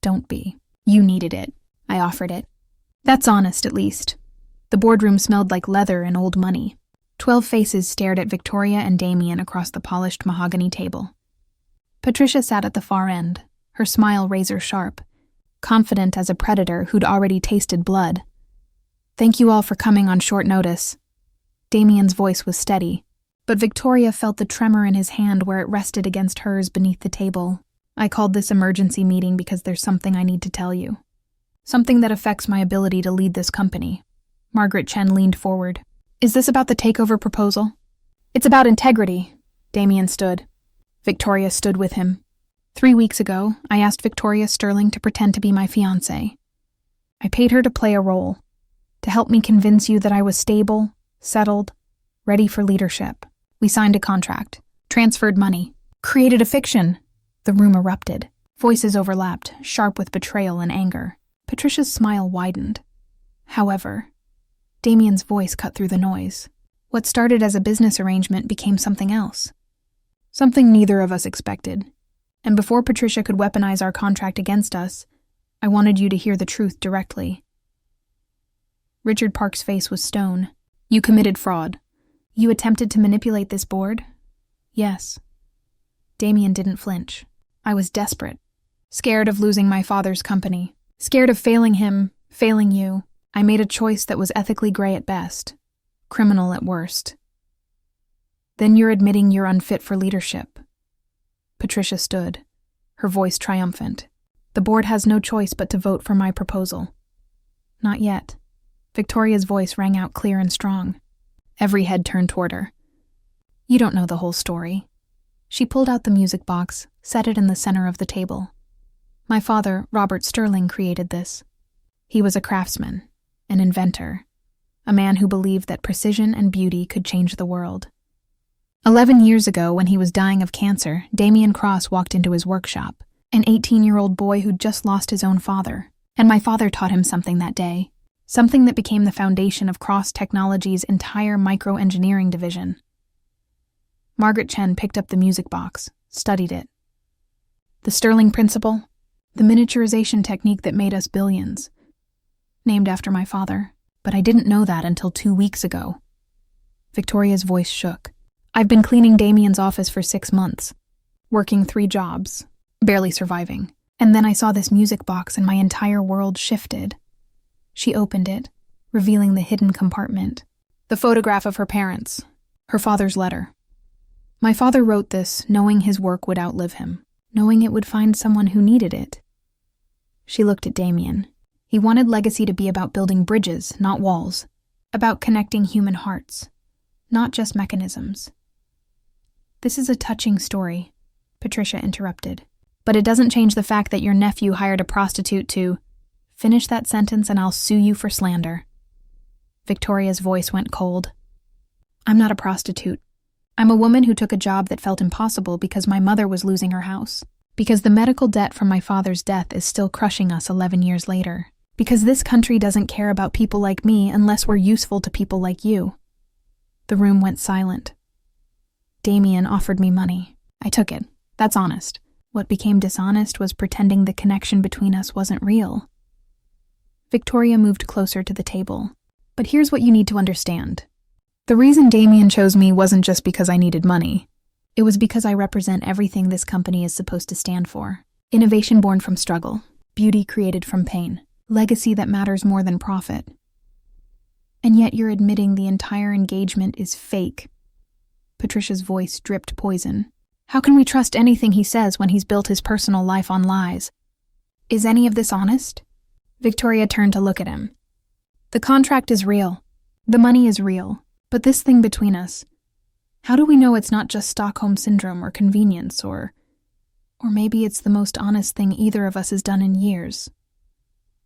A: "Don't be. You needed it. I offered it." "That's honest, at least." The boardroom smelled like leather and old money. 12 faces stared at Victoria and Damian across the polished mahogany table. Patricia sat at the far end, her smile razor-sharp, confident as a predator who'd already tasted blood. "Thank you all for coming on short notice." Damian's voice was steady, but Victoria felt the tremor in his hand where it rested against hers beneath the table. "I called this emergency meeting because there's something I need to tell you. Something that affects my ability to lead this company." Margaret Chen leaned forward. "Is this about the takeover proposal?" "It's about integrity." Damian stood. Victoria stood with him. 3 weeks ago, I asked Victoria Sterling to pretend to be my fiancée. I paid her to play a role, to help me convince you that I was stable, settled, ready for leadership. We signed a contract, transferred money, created a fiction. The room erupted. Voices overlapped, sharp with betrayal and anger. Patricia's smile widened. However, Damian's voice cut through the noise. What started as a business arrangement became something else. Something neither of us expected. And before Patricia could weaponize our contract against us, I wanted you to hear the truth directly. Richard Park's face was stone. "You committed fraud. You attempted to manipulate this board?" "Yes." Damian didn't flinch. "I was desperate. Scared of losing my father's company. Scared of failing him, failing you. I made a choice that was ethically gray at best, criminal at worst." "Then you're admitting you're unfit for leadership." Patricia stood, her voice triumphant. "The board has no choice but to vote for my proposal." "Not yet." Victoria's voice rang out clear and strong. Every head turned toward her. "You don't know the whole story." She pulled out the music box, set it in the center of the table. "My father, Robert Sterling, created this. He was a craftsman, an inventor, a man who believed that precision and beauty could change the world. 11 years ago, when he was dying of cancer, Damian Cross walked into his workshop, an 18-year-old boy who'd just lost his own father. And my father taught him something that day, something that became the foundation of Cross Technology's entire microengineering division." Margaret Chen picked up the music box, studied it. "The Sterling Principle, the miniaturization technique that made us billions. Named after my father, but I didn't know that until 2 weeks ago." Victoria's voice shook. "I've been cleaning Damian's office for 6 months, working 3 jobs, barely surviving. And then I saw this music box and my entire world shifted." She opened it, revealing the hidden compartment. The photograph of her parents, her father's letter. "My father wrote this knowing his work would outlive him, knowing it would find someone who needed it." She looked at Damian. He wanted legacy to be about building bridges, not walls, about connecting human hearts, not just mechanisms. "This is a touching story," Patricia interrupted. "But it doesn't change the fact that your nephew hired a prostitute to..." "Finish that sentence and I'll sue you for slander." Victoria's voice went cold. I'm not a prostitute. I'm a woman who took a job that felt impossible because my mother was losing her house. Because the medical debt from my father's death is still crushing us 11 years later. Because this country doesn't care about people like me unless we're useful to people like you. The room went silent. Damian offered me money. I took it. That's honest. What became dishonest was pretending the connection between us wasn't real. Victoria moved closer to the table. But here's what you need to understand. The reason Damian chose me wasn't just because I needed money. It was because I represent everything this company is supposed to stand for. Innovation born from struggle. Beauty created from pain. Legacy that matters more than profit. And yet you're admitting the entire engagement is fake. Patricia's voice dripped poison. How can we trust anything he says when he's built his personal life on lies? Is any of this honest? Victoria turned to look at him. The contract is real. The money is real. But this thing between us, how do we know it's not just Stockholm Syndrome or convenience, or maybe it's the most honest thing either of us has done in years?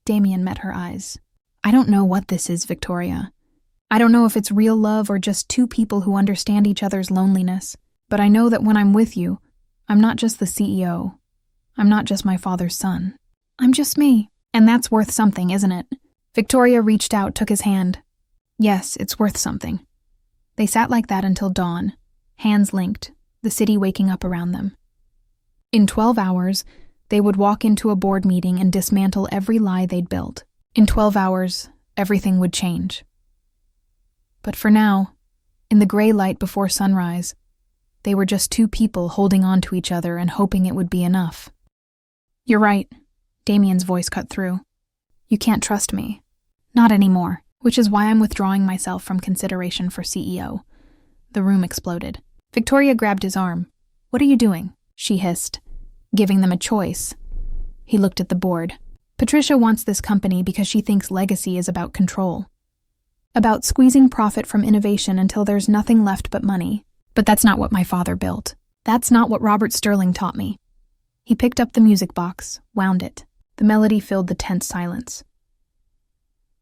A: Damian met her eyes. I don't know what this is, Victoria. I don't know if it's real love or just two people who understand each other's loneliness, but I know that when I'm with you, I'm not just the CEO. I'm not just my father's son. I'm just me, and that's worth something, isn't it? Victoria reached out, took his hand. Yes, it's worth something. They sat like that until dawn, hands linked, the city waking up around them. In 12 hours, they would walk into a board meeting and dismantle every lie they'd built. In 12 hours, everything would change. But for now, in the gray light before sunrise, they were just two people holding on to each other and hoping it would be enough. You're right, Damian's voice cut through. You can't trust me. Not anymore. Which is why I'm withdrawing myself from consideration for CEO. The room exploded. Victoria grabbed his arm. What are you doing? She hissed. Giving them a choice. He looked at the board. Patricia wants this company because she thinks legacy is about control. About squeezing profit from innovation until there's nothing left but money. But that's not what my father built. That's not what Robert Sterling taught me. He picked up the music box, wound it. The melody filled the tense silence.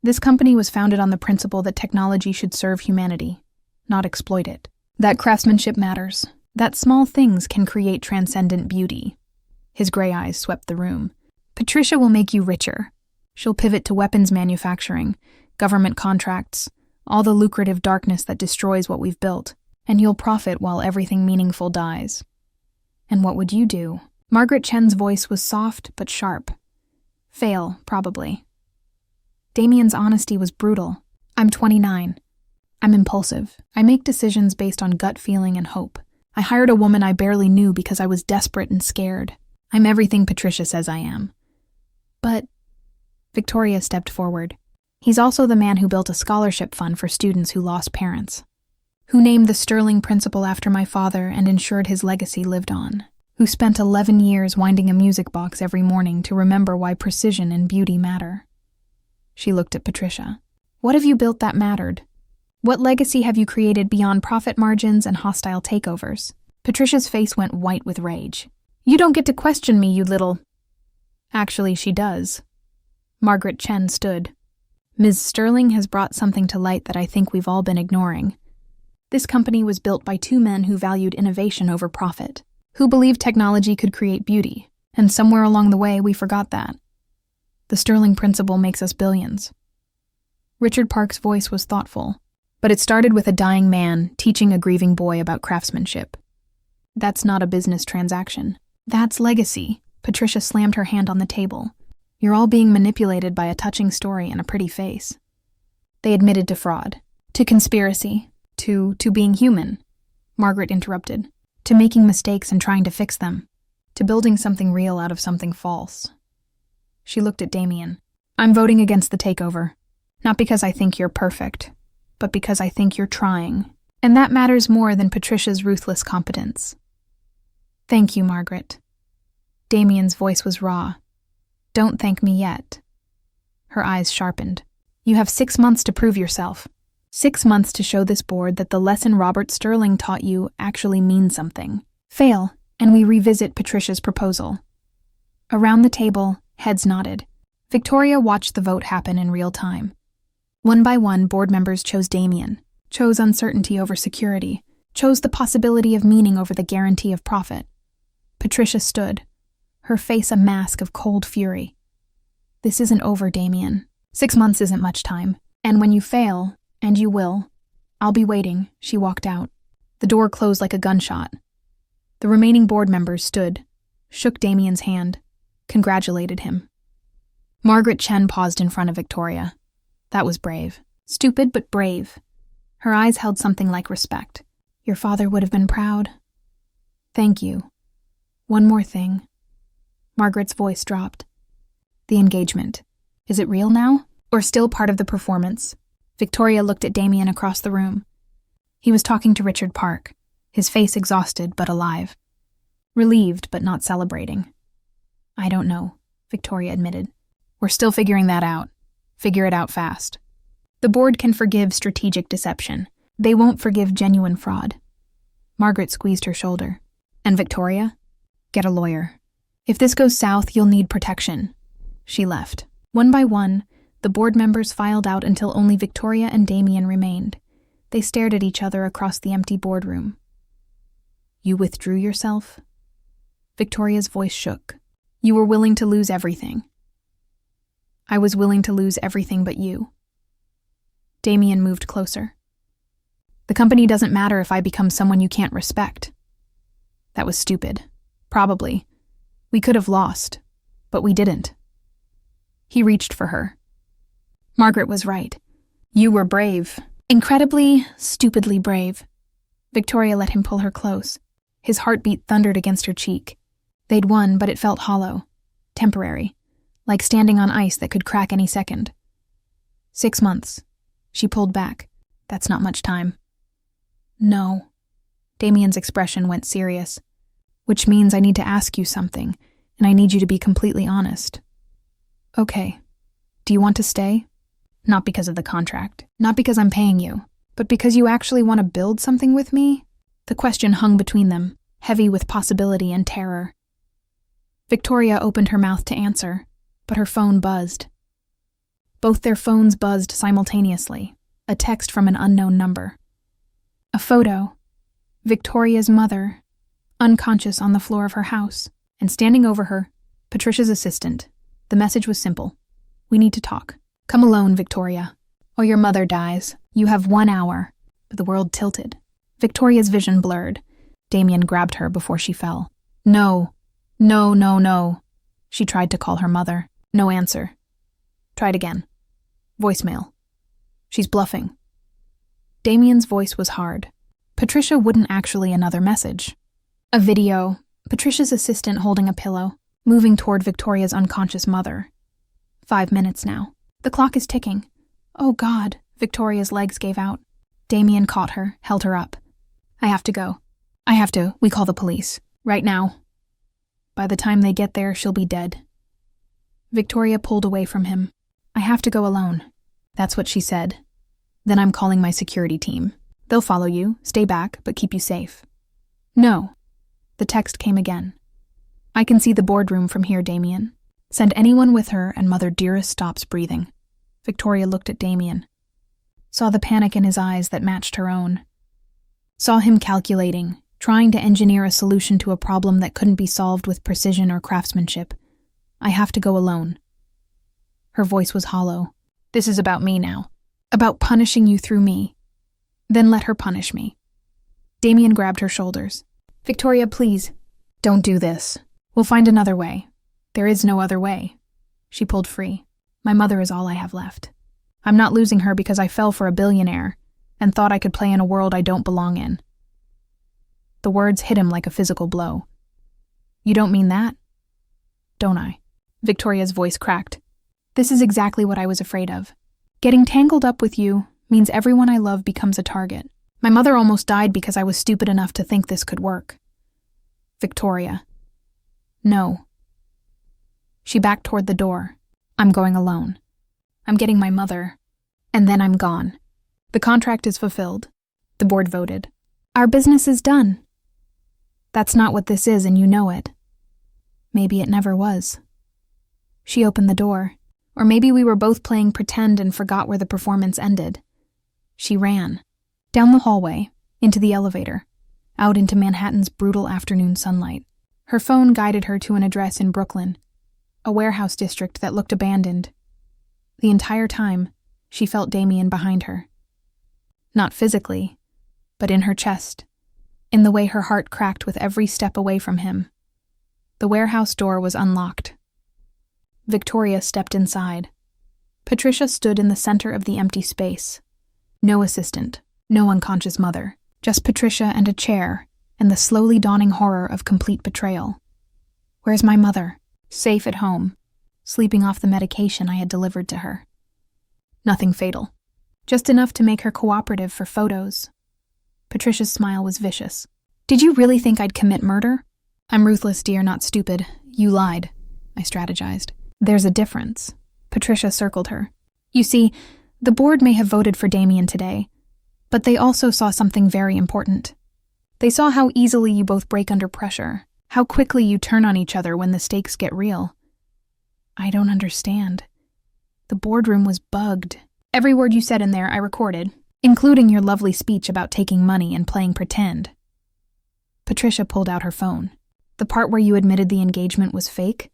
A: This company was founded on the principle that technology should serve humanity, not exploit it. That craftsmanship matters. That small things can create transcendent beauty. His gray eyes swept the room. Patricia will make you richer. She'll pivot to weapons manufacturing, government contracts, all the lucrative darkness that destroys what we've built, and you'll profit while everything meaningful dies. And what would you do? Margaret Chen's voice was soft but sharp. Fail, probably. Damian's honesty was brutal. I'm 29. I'm impulsive. I make decisions based on gut feeling and hope. I hired a woman I barely knew because I was desperate and scared. I'm everything Patricia says I am. But Victoria stepped forward. He's also the man who built a scholarship fund for students who lost parents, who named the Sterling Principle after my father and ensured his legacy lived on, who spent 11 years winding a music box every morning to remember why precision and beauty matter. She looked at Patricia. What have you built that mattered? What legacy have you created beyond profit margins and hostile takeovers? Patricia's face went white with rage. You don't get to question me, you little... Actually, she does. Margaret Chen stood. Ms. Sterling has brought something to light that I think we've all been ignoring. This company was built by two men who valued innovation over profit, who believed technology could create beauty, and somewhere along the way we forgot that. The Sterling Principle makes us billions. Richard Park's voice was thoughtful, but it started with a dying man teaching a grieving boy about craftsmanship. That's not a business transaction. That's legacy. Patricia slammed her hand on the table. You're all being manipulated by a touching story and a pretty face. They admitted to fraud, to conspiracy, to being human. Margaret interrupted. To making mistakes and trying to fix them. To building something real out of something false. She looked at Damian. I'm voting against the takeover. Not because I think you're perfect, but because I think you're trying. And that matters more than Patricia's ruthless competence. Thank you, Margaret. Damian's voice was raw. Don't thank me yet. Her eyes sharpened. You have 6 months to prove yourself. 6 months to show this board that the lesson Robert Sterling taught you actually means something. Fail, and we revisit Patricia's proposal. Around the table, heads nodded. Victoria watched the vote happen in real time. One by one, board members chose Damian, chose uncertainty over security, chose the possibility of meaning over the guarantee of profit. Patricia stood, her face a mask of cold fury. This isn't over, Damian. 6 months isn't much time. And when you fail, and you will, I'll be waiting. She walked out. The door closed like a gunshot. The remaining board members stood, shook Damian's hand, congratulated him. Margaret Chen paused in front of Victoria. That was brave. Stupid, but brave. Her eyes held something like respect. Your father would have been proud. Thank you. One more thing. Margaret's voice dropped. The engagement. Is it real now, or still part of the performance? Victoria looked at Damian across the room. He was talking to Richard Park, his face exhausted but alive. Relieved but not celebrating. I don't know, Victoria admitted. We're still figuring that out. Figure it out fast. The board can forgive strategic deception. They won't forgive genuine fraud. Margaret squeezed her shoulder. And Victoria? Get a lawyer. If this goes south, you'll need protection. She left. One by one, the board members filed out until only Victoria and Damian remained. They stared at each other across the empty boardroom. You withdrew yourself? Victoria's voice shook. You were willing to lose everything. I was willing to lose everything but you. Damian moved closer. The company doesn't matter if I become someone you can't respect. That was stupid. Probably. We could have lost, but we didn't. He reached for her. Margaret was right. You were brave. Incredibly, stupidly brave. Victoria let him pull her close. His heartbeat thundered against her cheek. They'd won, but it felt hollow. Temporary. Like standing on ice that could crack any second. 6 months. She pulled back. That's not much time. No. Damian's expression went serious. Which means I need to ask you something, and I need you to be completely honest. Okay. Do you want to stay? Not because of the contract. Not because I'm paying you. But because you actually want to build something with me? The question hung between them, heavy with possibility and terror. Victoria opened her mouth to answer, but her phone buzzed. Both their phones buzzed simultaneously, a text from an unknown number. A photo. Victoria's mother, unconscious on the floor of her house, and standing over her, Patricia's assistant. The message was simple. We need to talk. Come alone, Victoria, or your mother dies. You have 1 hour. But the world tilted. Victoria's vision blurred. Damian grabbed her before she fell. No. No, no, no. She tried to call her mother. No answer. Tried again. Voicemail. She's bluffing. Damian's voice was hard. Patricia wouldn't actually another message. A video. Patricia's assistant holding a pillow, moving toward Victoria's unconscious mother. 5 minutes now. The clock is ticking. Oh God, Victoria's legs gave out. Damian caught her, held her up. I have to go. We call the police. Right now. By the time they get there, she'll be dead. Victoria pulled away from him. I have to go alone. That's what she said. Then I'm calling my security team. They'll follow you, stay back, but keep you safe. No. The text came again. I can see the boardroom from here, Damian. Send anyone with her and Mother Dearest stops breathing. Victoria looked at Damian. Saw the panic in his eyes that matched her own. Saw him calculating, trying to engineer a solution to a problem that couldn't be solved with precision or craftsmanship. I have to go alone. Her voice was hollow. This is about me now. About punishing you through me. Then let her punish me. Damian grabbed her shoulders. Victoria, please. Don't do this. We'll find another way. There is no other way. She pulled free. My mother is all I have left. I'm not losing her because I fell for a billionaire and thought I could play in a world I don't belong in. The words hit him like a physical blow. You don't mean that? Don't I? Victoria's voice cracked. This is exactly what I was afraid of. Getting tangled up with you means everyone I love becomes a target. My mother almost died because I was stupid enough to think this could work. Victoria. No. She backed toward the door. I'm going alone. I'm getting my mother. And then I'm gone. The contract is fulfilled. The board voted. Our business is done. That's not what this is, and you know it. Maybe it never was. She opened the door. Or maybe we were both playing pretend and forgot where the performance ended. She ran. Down the hallway, into the elevator, out into Manhattan's brutal afternoon sunlight. Her phone guided her to an address in Brooklyn, a warehouse district that looked abandoned. The entire time, she felt Damian behind her. Not physically, but in her chest, in the way her heart cracked with every step away from him. The warehouse door was unlocked. Victoria stepped inside. Patricia stood in the center of the empty space. No assistant, no unconscious mother, just Patricia and a chair, and the slowly dawning horror of complete betrayal. Where's my mother? Safe at home, sleeping off the medication I had delivered to her. Nothing fatal, just enough to make her cooperative for photos. Patricia's smile was vicious. Did you really think I'd commit murder? I'm ruthless, dear, not stupid. You lied, I strategized. There's a difference. Patricia circled her. You see, the board may have voted for Damian today, but they also saw something very important. They saw how easily you both break under pressure, how quickly you turn on each other when the stakes get real. I don't understand. The boardroom was bugged. Every word you said in there I recorded, including your lovely speech about taking money and playing pretend. Patricia pulled out her phone. The part where you admitted the engagement was fake?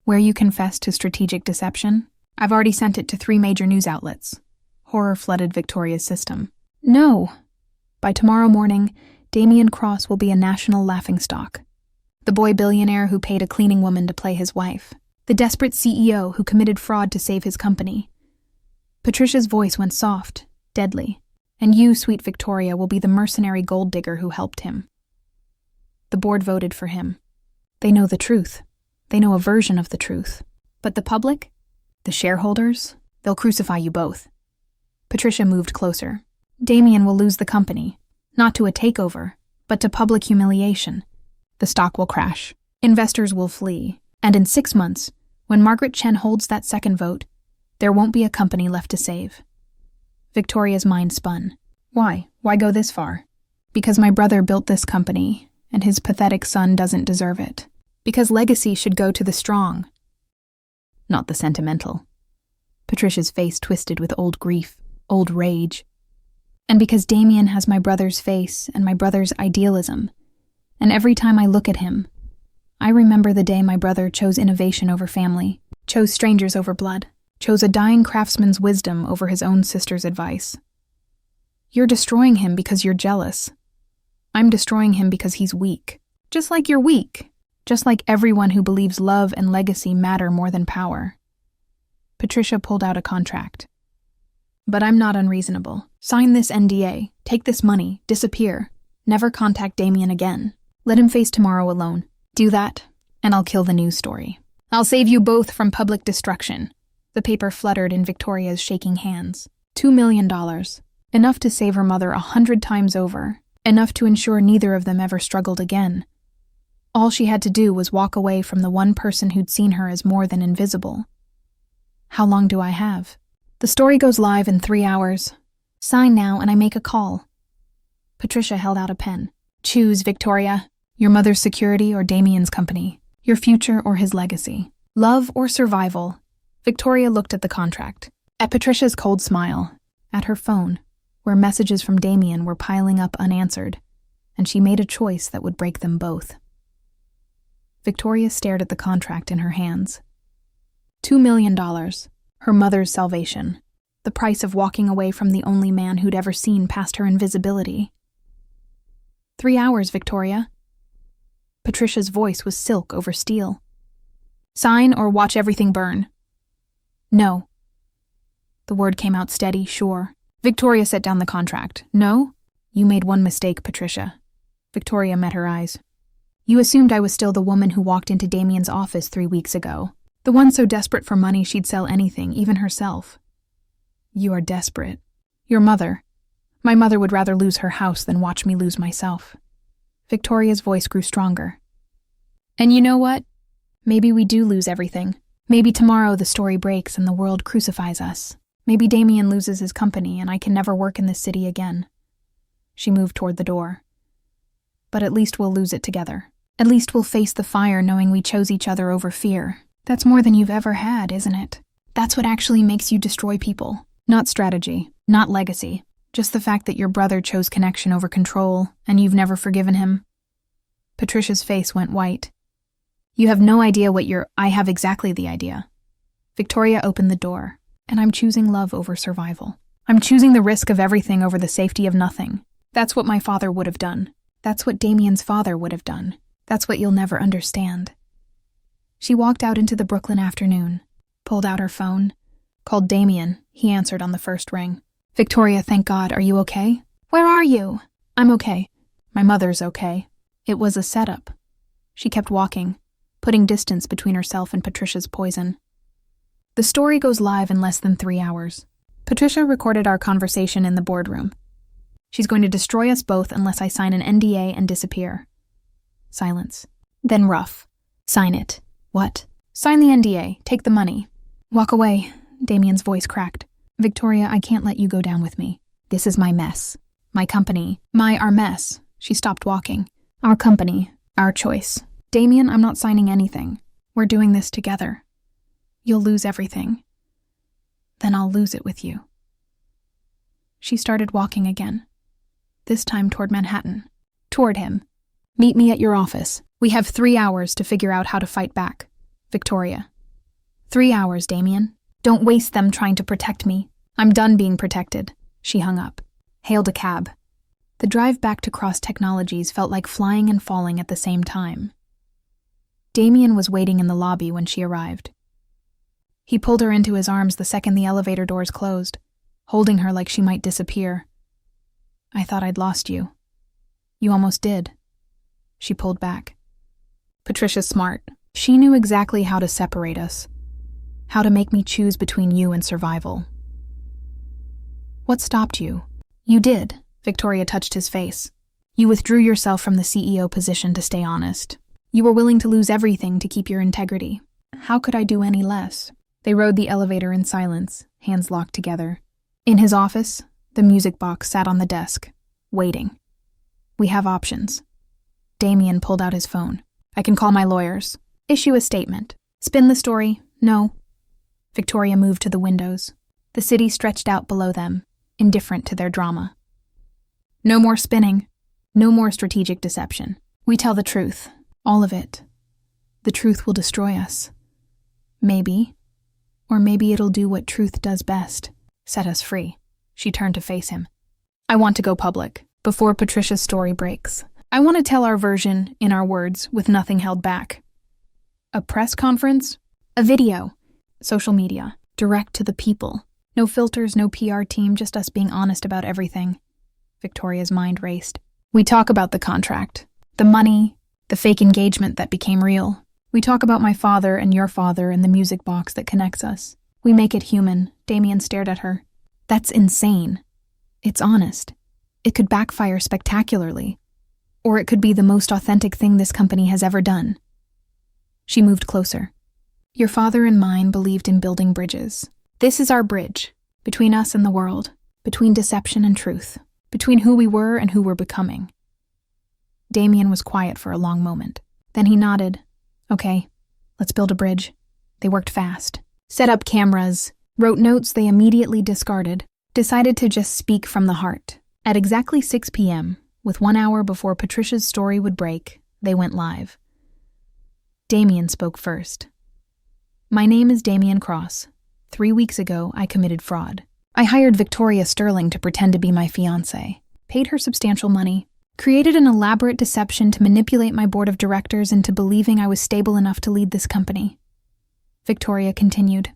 A: Where you confessed to strategic deception? I've already sent it to 3 major news outlets. Horror flooded Victoria's system. No. By tomorrow morning, Damian Cross will be a national laughingstock. The boy billionaire who paid a cleaning woman to play his wife. The desperate CEO who committed fraud to save his company. Patricia's voice went soft, deadly. And you, sweet Victoria, will be the mercenary gold digger who helped him. The board voted for him. They know the truth. They know a version of the truth. But the public? The shareholders? They'll crucify you both. Patricia moved closer. Damian will lose the company. Not to a takeover, but to public humiliation. The stock will crash. Investors will flee. And in 6 months, when Margaret Chen holds that second vote, there won't be a company left to save. Victoria's mind spun. Why? Why go this far? Because my brother built this company, and his pathetic son doesn't deserve it. Because legacy should go to the strong, not the sentimental. Patricia's face twisted with old grief, old rage. And because Damian has my brother's face and my brother's idealism, and every time I look at him, I remember the day my brother chose innovation over family, chose strangers over blood, chose a dying craftsman's wisdom over his own sister's advice. You're destroying him because you're jealous. I'm destroying him because he's weak. Just like you're weak. Just like everyone who believes love and legacy matter more than power. Patricia pulled out a contract. But I'm not unreasonable. Sign this NDA, take this money, disappear. Never contact Damian again. Let him face tomorrow alone. Do that, and I'll kill the news story. I'll save you both from public destruction. The paper fluttered in Victoria's shaking hands. $2 million. Enough to save her mother 100 times over. Enough to ensure neither of them ever struggled again. All she had to do was walk away from the one person who'd seen her as more than invisible. How long do I have? The story goes live in 3 hours. Sign now and I make a call. Patricia held out a pen. Choose, Victoria. Your mother's security or Damian's company. Your future or his legacy. Love or survival. Victoria looked at the contract. At Patricia's cold smile. At her phone, where messages from Damian were piling up unanswered. And she made a choice that would break them both. Victoria stared at the contract in her hands. $2 million. Her mother's salvation. The price of walking away from the only man who'd ever seen past her invisibility. 3 hours, Victoria. Patricia's voice was silk over steel. Sign or watch everything burn. No. The word came out steady, sure. Victoria set down the contract. No? You made one mistake, Patricia. Victoria met her eyes. You assumed I was still the woman who walked into Damian's office 3 weeks ago. The one so desperate for money she'd sell anything, even herself. You are desperate. Your mother. My mother would rather lose her house than watch me lose myself. Victoria's voice grew stronger. And you know what? Maybe we do lose everything. Maybe tomorrow the story breaks and the world crucifies us. Maybe Damian loses his company and I can never work in this city again. She moved toward the door. But at least we'll lose it together. At least we'll face the fire knowing we chose each other over fear. That's more than you've ever had, isn't it? That's what actually makes you destroy people. Not strategy, not legacy, just the fact that your brother chose connection over control and you've never forgiven him. Patricia's face went white. You have no idea what I have exactly the idea. Victoria opened the door, and I'm choosing love over survival. I'm choosing the risk of everything over the safety of nothing. That's what my father would have done. That's what Damian's father would have done. That's what you'll never understand. She walked out into the Brooklyn afternoon, pulled out her phone, called Damian. He answered on the first ring. Victoria, thank God. Are you okay? Where are you? I'm okay. My mother's okay. It was a setup. She kept walking, putting distance between herself and Patricia's poison. The story goes live in less than 3 hours. Patricia recorded our conversation in the boardroom. She's going to destroy us both unless I sign an NDA and disappear. Silence. Then rough. Sign it. What? Sign the NDA. Take the money. Walk away. Damian's voice cracked. Victoria, I can't let you go down with me. This is my mess. My company. Our mess. She stopped walking. Our company. Our choice. Damian, I'm not signing anything. We're doing this together. You'll lose everything. Then I'll lose it with you. She started walking again. This time toward Manhattan. Toward him. Meet me at your office. We have 3 hours to figure out how to fight back. Victoria. 3 hours, Damian. Don't waste them trying to protect me. I'm done being protected. She hung up. Hailed a cab. The drive back to Cross Technologies felt like flying and falling at the same time. Damian was waiting in the lobby when she arrived. He pulled her into his arms the second the elevator doors closed, holding her like she might disappear. I thought I'd lost you. You almost did. She pulled back. Patricia's smart. She knew exactly how to separate us, how to make me choose between you and survival. What stopped you? You did. Victoria touched his face. You withdrew yourself from the CEO position to stay honest. You were willing to lose everything to keep your integrity. How could I do any less? They rode the elevator in silence, hands locked together. In his office, the music box sat on the desk, waiting. We have options. Damian pulled out his phone. I can call my lawyers. Issue a statement. Spin the story. No. Victoria moved to the windows. The city stretched out below them, indifferent to their drama. No more spinning. No more strategic deception. We tell the truth. All of it. The truth will destroy us. Maybe. Or maybe it'll do what truth does best. Set us free. She turned to face him. I want to go public, before Patricia's story breaks. I want to tell our version, in our words, with nothing held back. A press conference? A video. Social media. Direct to the people. No filters, no PR team, just us being honest about everything. Victoria's mind raced. We talk about the contract. The money. The fake engagement that became real. We talk about my father and your father and the music box that connects us. We make it human. Damian stared at her. That's insane. It's honest. It could backfire spectacularly. Or it could be the most authentic thing this company has ever done. She moved closer. Your father and mine believed in building bridges. This is our bridge. Between us and the world. Between deception and truth. Between who we were and who we're becoming. Damian was quiet for a long moment. Then he nodded. Okay, let's build a bridge. They worked fast. Set up cameras. Wrote notes they immediately discarded. Decided to just speak from the heart. At exactly 6 p.m., with 1 hour before Patricia's story would break, they went live. Damian spoke first. My name is Damian Cross. 3 weeks ago, I committed fraud. I hired Victoria Sterling to pretend to be my fiancée, paid her substantial money, created an elaborate deception to manipulate my board of directors into believing I was stable enough to lead this company. Victoria continued.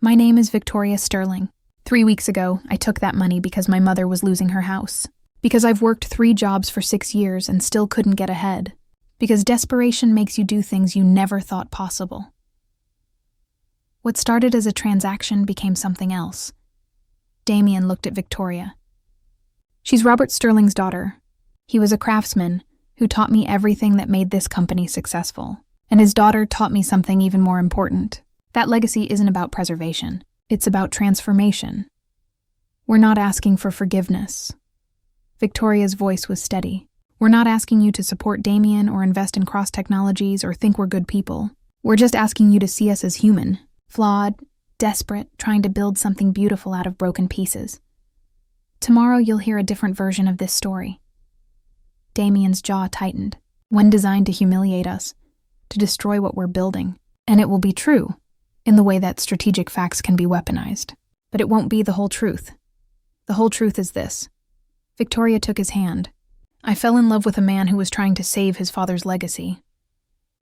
A: My name is Victoria Sterling. 3 weeks ago, I took that money because my mother was losing her house. Because I've worked 3 jobs for 6 years and still couldn't get ahead. Because desperation makes you do things you never thought possible. What started as a transaction became something else. Damian looked at Victoria. She's Robert Sterling's daughter. He was a craftsman who taught me everything that made this company successful. And his daughter taught me something even more important. That legacy isn't about preservation. It's about transformation. We're not asking for forgiveness. Victoria's voice was steady. We're not asking you to support Damian or invest in Cross Technologies or think we're good people. We're just asking you to see us as human, flawed, desperate, trying to build something beautiful out of broken pieces. Tomorrow you'll hear a different version of this story. Damian's jaw tightened. One designed to humiliate us, to destroy what we're building. And it will be true, in the way that strategic facts can be weaponized. But it won't be the whole truth. The whole truth is this. Victoria took his hand. I fell in love with a man who was trying to save his father's legacy.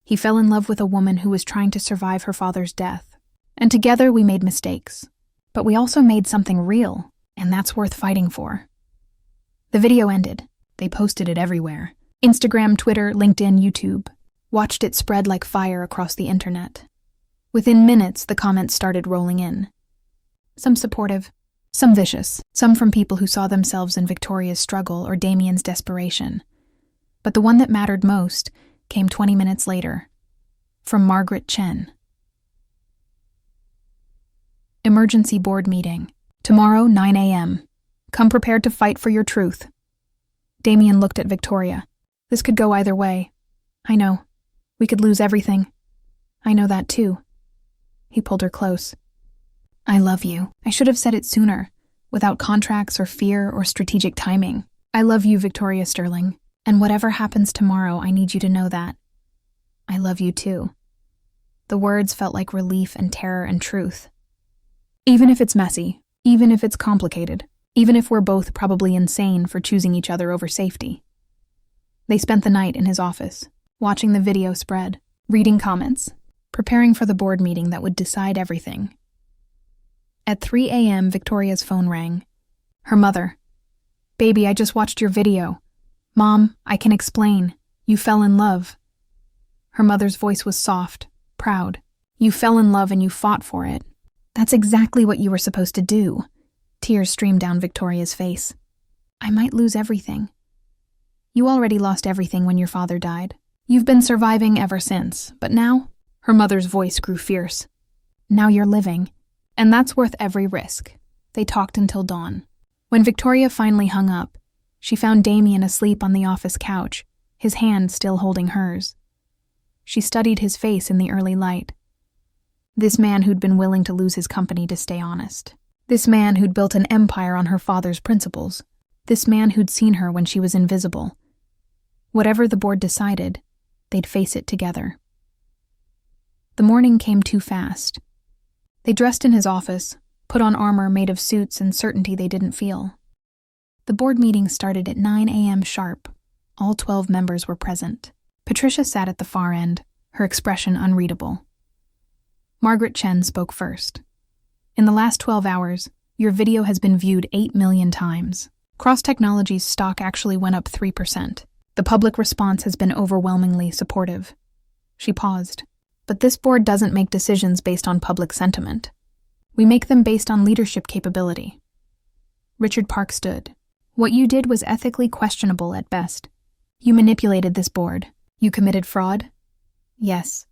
A: He fell in love with a woman who was trying to survive her father's death. And together we made mistakes. But we also made something real, and that's worth fighting for. The video ended. They posted it everywhere. Instagram, Twitter, LinkedIn, YouTube. Watched it spread like fire across the internet. Within minutes, the comments started rolling in. Some supportive, some vicious, some from people who saw themselves in Victoria's struggle or Damian's desperation. But the one that mattered most came 20 minutes later, from Margaret Chen. Emergency board meeting. Tomorrow, 9 a.m. Come prepared to fight for your truth. Damian looked at Victoria. This could go either way. I know. We could lose everything. I know that too. He pulled her close. I love you. I should have said it sooner, without contracts or fear or strategic timing. I love you, Victoria Sterling, and whatever happens tomorrow, I need you to know that. I love you too. The words felt like relief and terror and truth. Even if it's messy, even if it's complicated, even if we're both probably insane for choosing each other over safety. They spent the night in his office, watching the video spread, reading comments, preparing for the board meeting that would decide everything. At 3 a.m., Victoria's phone rang. Her mother. Baby, I just watched your video. Mom, I can explain. You fell in love. Her mother's voice was soft, proud. You fell in love and you fought for it. That's exactly what you were supposed to do. Tears streamed down Victoria's face. I might lose everything. You already lost everything when your father died. You've been surviving ever since, but now? Her mother's voice grew fierce. Now you're living, and that's worth every risk. They talked until dawn. When Victoria finally hung up, she found Damian asleep on the office couch, his hand still holding hers. She studied his face in the early light. This man who'd been willing to lose his company to stay honest. This man who'd built an empire on her father's principles. This man who'd seen her when she was invisible. Whatever the board decided, they'd face it together. The morning came too fast. They dressed in his office, put on armor made of suits and certainty they didn't feel. The board meeting started at 9 a.m. sharp. All 12 members were present. Patricia sat at the far end, her expression unreadable. Margaret Chen spoke first. In the last 12 hours, your video has been viewed 8 million times. Cross Technologies' stock actually went up 3%. The public response has been overwhelmingly supportive. She paused. But this board doesn't make decisions based on public sentiment. We make them based on leadership capability. Richard Park stood. What you did was ethically questionable at best. You manipulated this board. You committed fraud? Yes.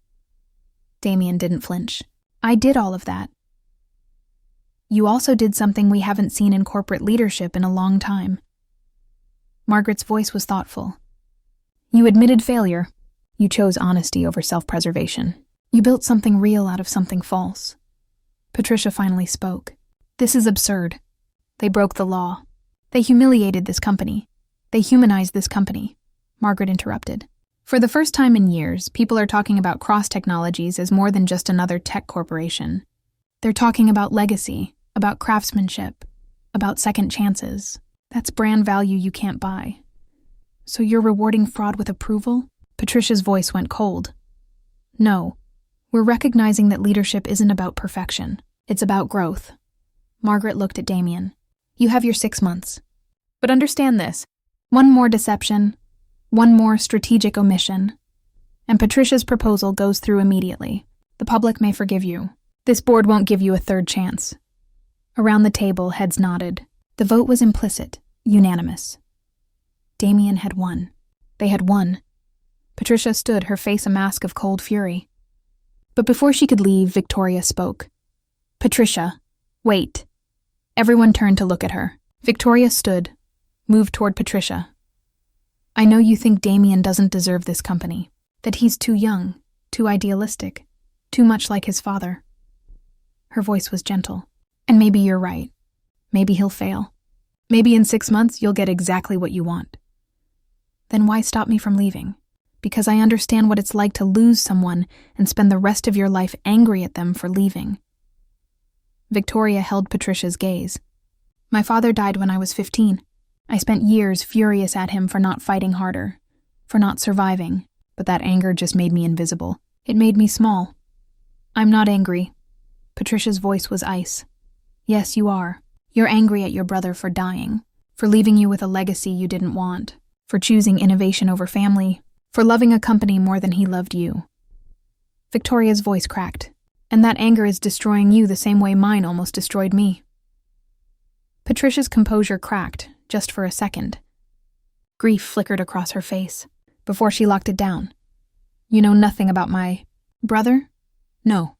A: Damian didn't flinch. I did all of that. You also did something we haven't seen in corporate leadership in a long time. Margaret's voice was thoughtful. You admitted failure. You chose honesty over self-preservation. You built something real out of something false. Patricia finally spoke. This is absurd. They broke the law. They humiliated this company. They humanized this company. Margaret interrupted. For the first time in years, people are talking about Cross Technologies as more than just another tech corporation. They're talking about legacy, about craftsmanship, about second chances. That's brand value you can't buy. So you're rewarding fraud with approval? Patricia's voice went cold. No, we're recognizing that leadership isn't about perfection. It's about growth. Margaret looked at Damian. You have your 6 months. But understand this. One more deception, one more strategic omission, and Patricia's proposal goes through immediately. The public may forgive you. This board won't give you a third chance. Around the table, heads nodded. The vote was implicit, unanimous. Damian had won. They had won. Patricia stood, her face a mask of cold fury. But before she could leave, Victoria spoke. Patricia, wait. Everyone turned to look at her. Victoria stood, moved toward Patricia. I know you think Damian doesn't deserve this company, that he's too young, too idealistic, too much like his father. Her voice was gentle. "And maybe you're right. Maybe he'll fail. Maybe in 6 months you'll get exactly what you want." "Then why stop me from leaving?" "Because I understand what it's like to lose someone and spend the rest of your life angry at them for leaving." Victoria held Patricia's gaze. "My father died when I was 15. I spent years furious at him for not fighting harder, for not surviving, but that anger just made me invisible. It made me small. I'm not angry." Patricia's voice was ice. "Yes, you are. You're angry at your brother for dying, for leaving you with a legacy you didn't want, for choosing innovation over family, for loving a company more than he loved you." Victoria's voice cracked. "And that anger is destroying you the same way mine almost destroyed me." Patricia's composure cracked, just for a second. Grief flickered across her face, before she locked it down. "You know nothing about my brother?" "No.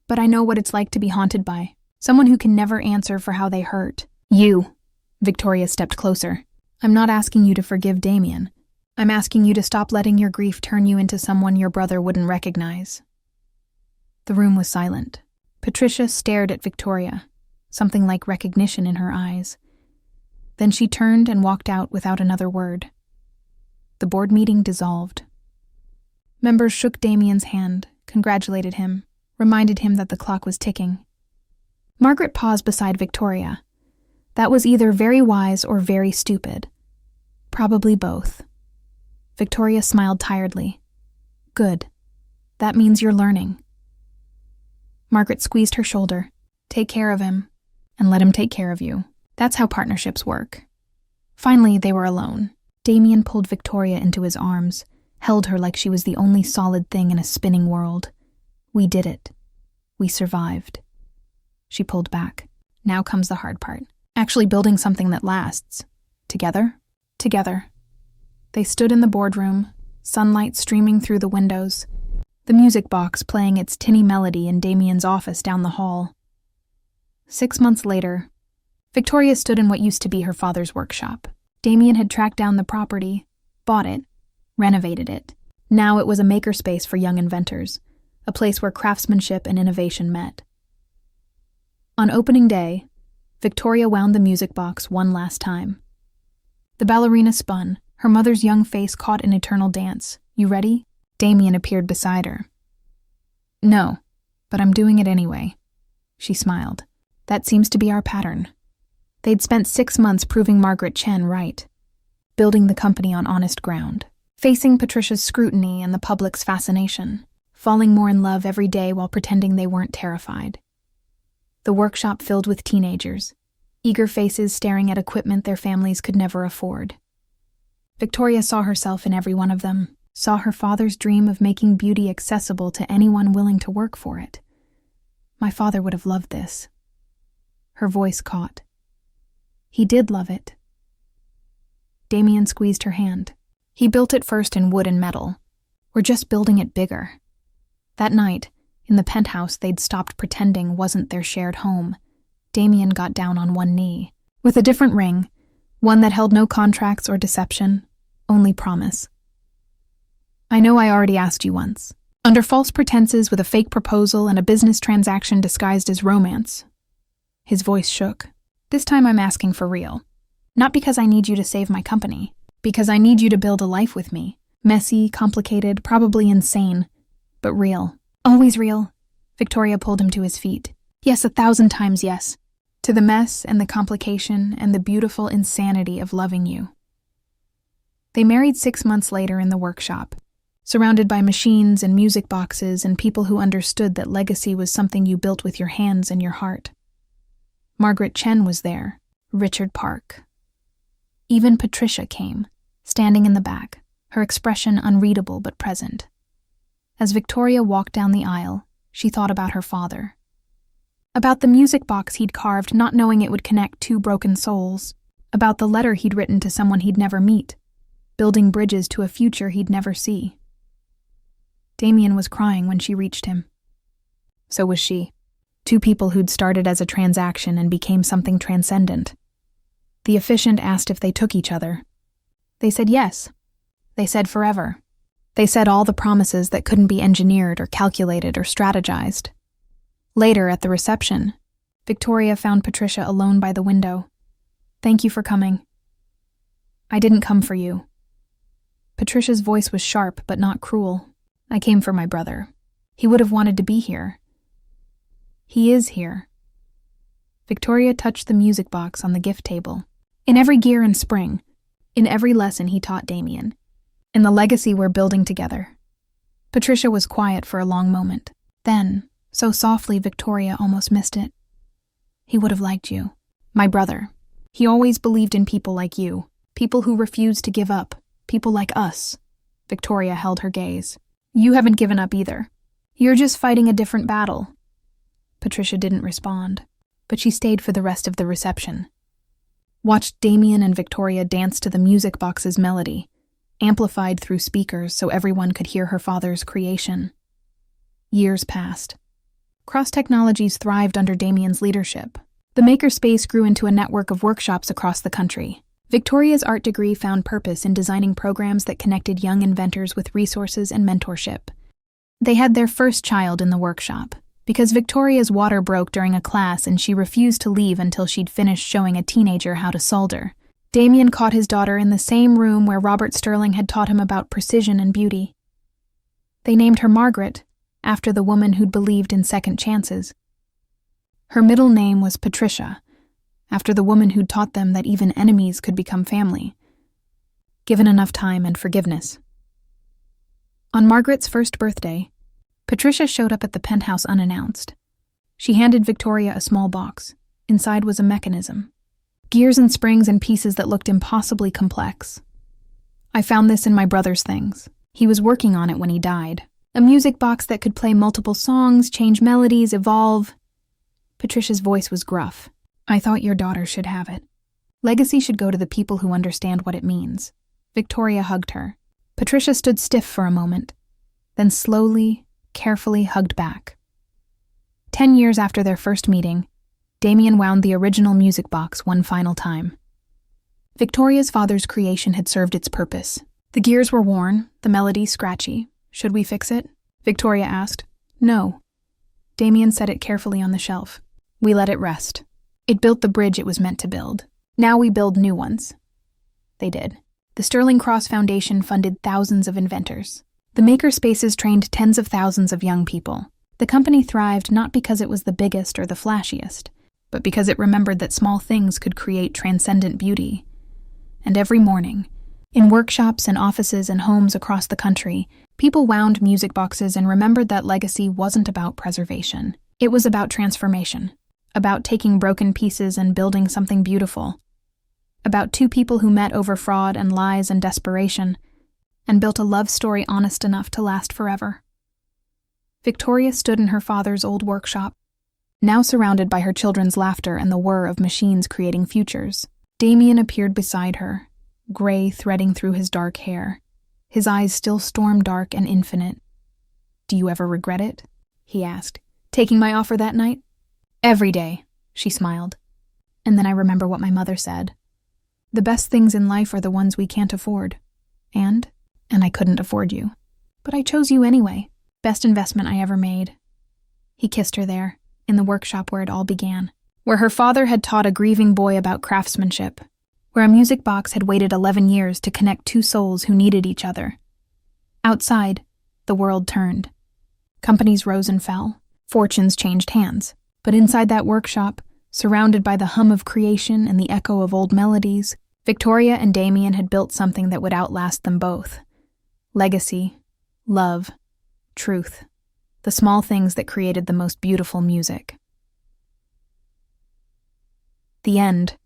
A: But I know what it's like to be haunted by someone who can never answer for how they hurt." "You." Victoria stepped closer. "I'm not asking you to forgive Damian. I'm asking you to stop letting your grief turn you into someone your brother wouldn't recognize." The room was silent. Patricia stared at Victoria, something like recognition in her eyes. Then she turned and walked out without another word. The board meeting dissolved. Members shook Damian's hand, congratulated him, reminded him that the clock was ticking. Margaret paused beside Victoria. That was either very wise or very stupid. Probably both. Victoria smiled tiredly. "Good. That means you're learning." Margaret squeezed her shoulder. "Take care of him, and let him take care of you. That's how partnerships work." Finally, they were alone. Damian pulled Victoria into his arms, held her like she was the only solid thing in a spinning world. "We did it. We survived." She pulled back. "Now comes the hard part. Actually building something that lasts. Together?" "Together." They stood in the boardroom, sunlight streaming through the windows, the music box playing its tinny melody in Damian's office down the hall. 6 months later, Victoria stood in what used to be her father's workshop. Damian had tracked down the property, bought it, renovated it. Now it was a makerspace for young inventors, a place where craftsmanship and innovation met. On opening day, Victoria wound the music box one last time. The ballerina spun, her mother's young face caught in eternal dance. "You ready?" Damian appeared beside her. "No, but I'm doing it anyway." She smiled. "That seems to be our pattern." They'd spent 6 months proving Margaret Chen right, building the company on honest ground, facing Patricia's scrutiny and the public's fascination, falling more in love every day while pretending they weren't terrified. The workshop filled with teenagers, eager faces staring at equipment their families could never afford. Victoria saw herself in every one of them, saw her father's dream of making beauty accessible to anyone willing to work for it. "My father would have loved this." Her voice caught. "He did love it." Damian squeezed her hand. "He built it first in wood and metal. We're just building it bigger." That night, in the penthouse they'd stopped pretending wasn't their shared home, Damian got down on one knee, with a different ring, one that held no contracts or deception, only promise. "I know I already asked you once. Under false pretenses with a fake proposal and a business transaction disguised as romance." His voice shook. "This time I'm asking for real. Not because I need you to save my company, because I need you to build a life with me. Messy, complicated, probably insane, but real. Always real." Victoria pulled him to his feet. "Yes, 1,000 times yes. To the mess and the complication and the beautiful insanity of loving you." They married 6 months later in the workshop, surrounded by machines and music boxes and people who understood that legacy was something you built with your hands and your heart. Margaret Chen was there, Richard Park. Even Patricia came, standing in the back, her expression unreadable but present. As Victoria walked down the aisle, she thought about her father. About the music box he'd carved, not knowing it would connect 2 broken souls. About the letter he'd written to someone he'd never meet, building bridges to a future he'd never see. Damian was crying when she reached him. So was she. 2 people who'd started as a transaction and became something transcendent. The officiant asked if they took each other. They said yes. They said forever. They said all the promises that couldn't be engineered or calculated or strategized. Later, at the reception, Victoria found Patricia alone by the window. "Thank you for coming." "I didn't come for you." Patricia's voice was sharp but not cruel. "I came for my brother. He would have wanted to be here." "He is here." Victoria touched the music box on the gift table. "In every gear and spring, in every lesson he taught Damian, in the legacy we're building together." Patricia was quiet for a long moment. Then, so softly Victoria almost missed it, "He would have liked you. My brother. He always believed in people like you, people who refused to give up, people like us." Victoria held her gaze. "You haven't given up either. You're just fighting a different battle." Patricia didn't respond, but she stayed for the rest of the reception. Watched Damian and Victoria dance to the music box's melody, amplified through speakers so everyone could hear her father's creation. Years passed. Cross Technologies thrived under Damian's leadership. The makerspace grew into a network of workshops across the country. Victoria's art degree found purpose in designing programs that connected young inventors with resources and mentorship. They had their first child in the workshop, because Victoria's water broke during a class and she refused to leave until she'd finished showing a teenager how to solder. Damian caught his daughter in the same room where Robert Sterling had taught him about precision and beauty. They named her Margaret, after the woman who'd believed in second chances. Her middle name was Patricia, after the woman who'd taught them that even enemies could become family, given enough time and forgiveness. On Margaret's first birthday, Patricia showed up at the penthouse unannounced. She handed Victoria a small box. Inside was a mechanism. Gears and springs and pieces that looked impossibly complex. "I found this in my brother's things. He was working on it when he died. A music box that could play multiple songs, change melodies, evolve." Patricia's voice was gruff. "I thought your daughter should have it. Legacy should go to the people who understand what it means." Victoria hugged her. Patricia stood stiff for a moment, then slowly, carefully hugged back. 10 years after their first meeting, Damian wound the original music box one final time. Victoria's father's creation had served its purpose. The gears were worn, the melody scratchy. "Should we fix it?" Victoria asked. "No." Damian set it carefully on the shelf. "We let it rest. It built the bridge it was meant to build. Now we build new ones." They did. The Sterling Cross Foundation funded thousands of inventors. The makerspaces trained tens of thousands of young people. The company thrived not because it was the biggest or the flashiest, but because it remembered that small things could create transcendent beauty. And every morning, in workshops and offices and homes across the country, people wound music boxes and remembered that legacy wasn't about preservation. It was about transformation, about taking broken pieces and building something beautiful, about two people who met over fraud and lies and desperation, and built a love story honest enough to last forever. Victoria stood in her father's old workshop, now surrounded by her children's laughter and the whir of machines creating futures. Damian appeared beside her, gray threading through his dark hair, his eyes still storm-dark and infinite. "Do you ever regret it?" he asked. "Taking my offer that night?" "Every day," she smiled. "And then I remember what my mother said. The best things in life are the ones we can't afford. And I couldn't afford you. But I chose you anyway. Best investment I ever made." He kissed her there, in the workshop where it all began, where her father had taught a grieving boy about craftsmanship, where a music box had waited 11 years to connect two souls who needed each other. Outside, the world turned. Companies rose and fell. Fortunes changed hands. But inside that workshop, surrounded by the hum of creation and the echo of old melodies, Victoria and Damian had built something that would outlast them both. Legacy, love, truth, the small things that created the most beautiful music. The end.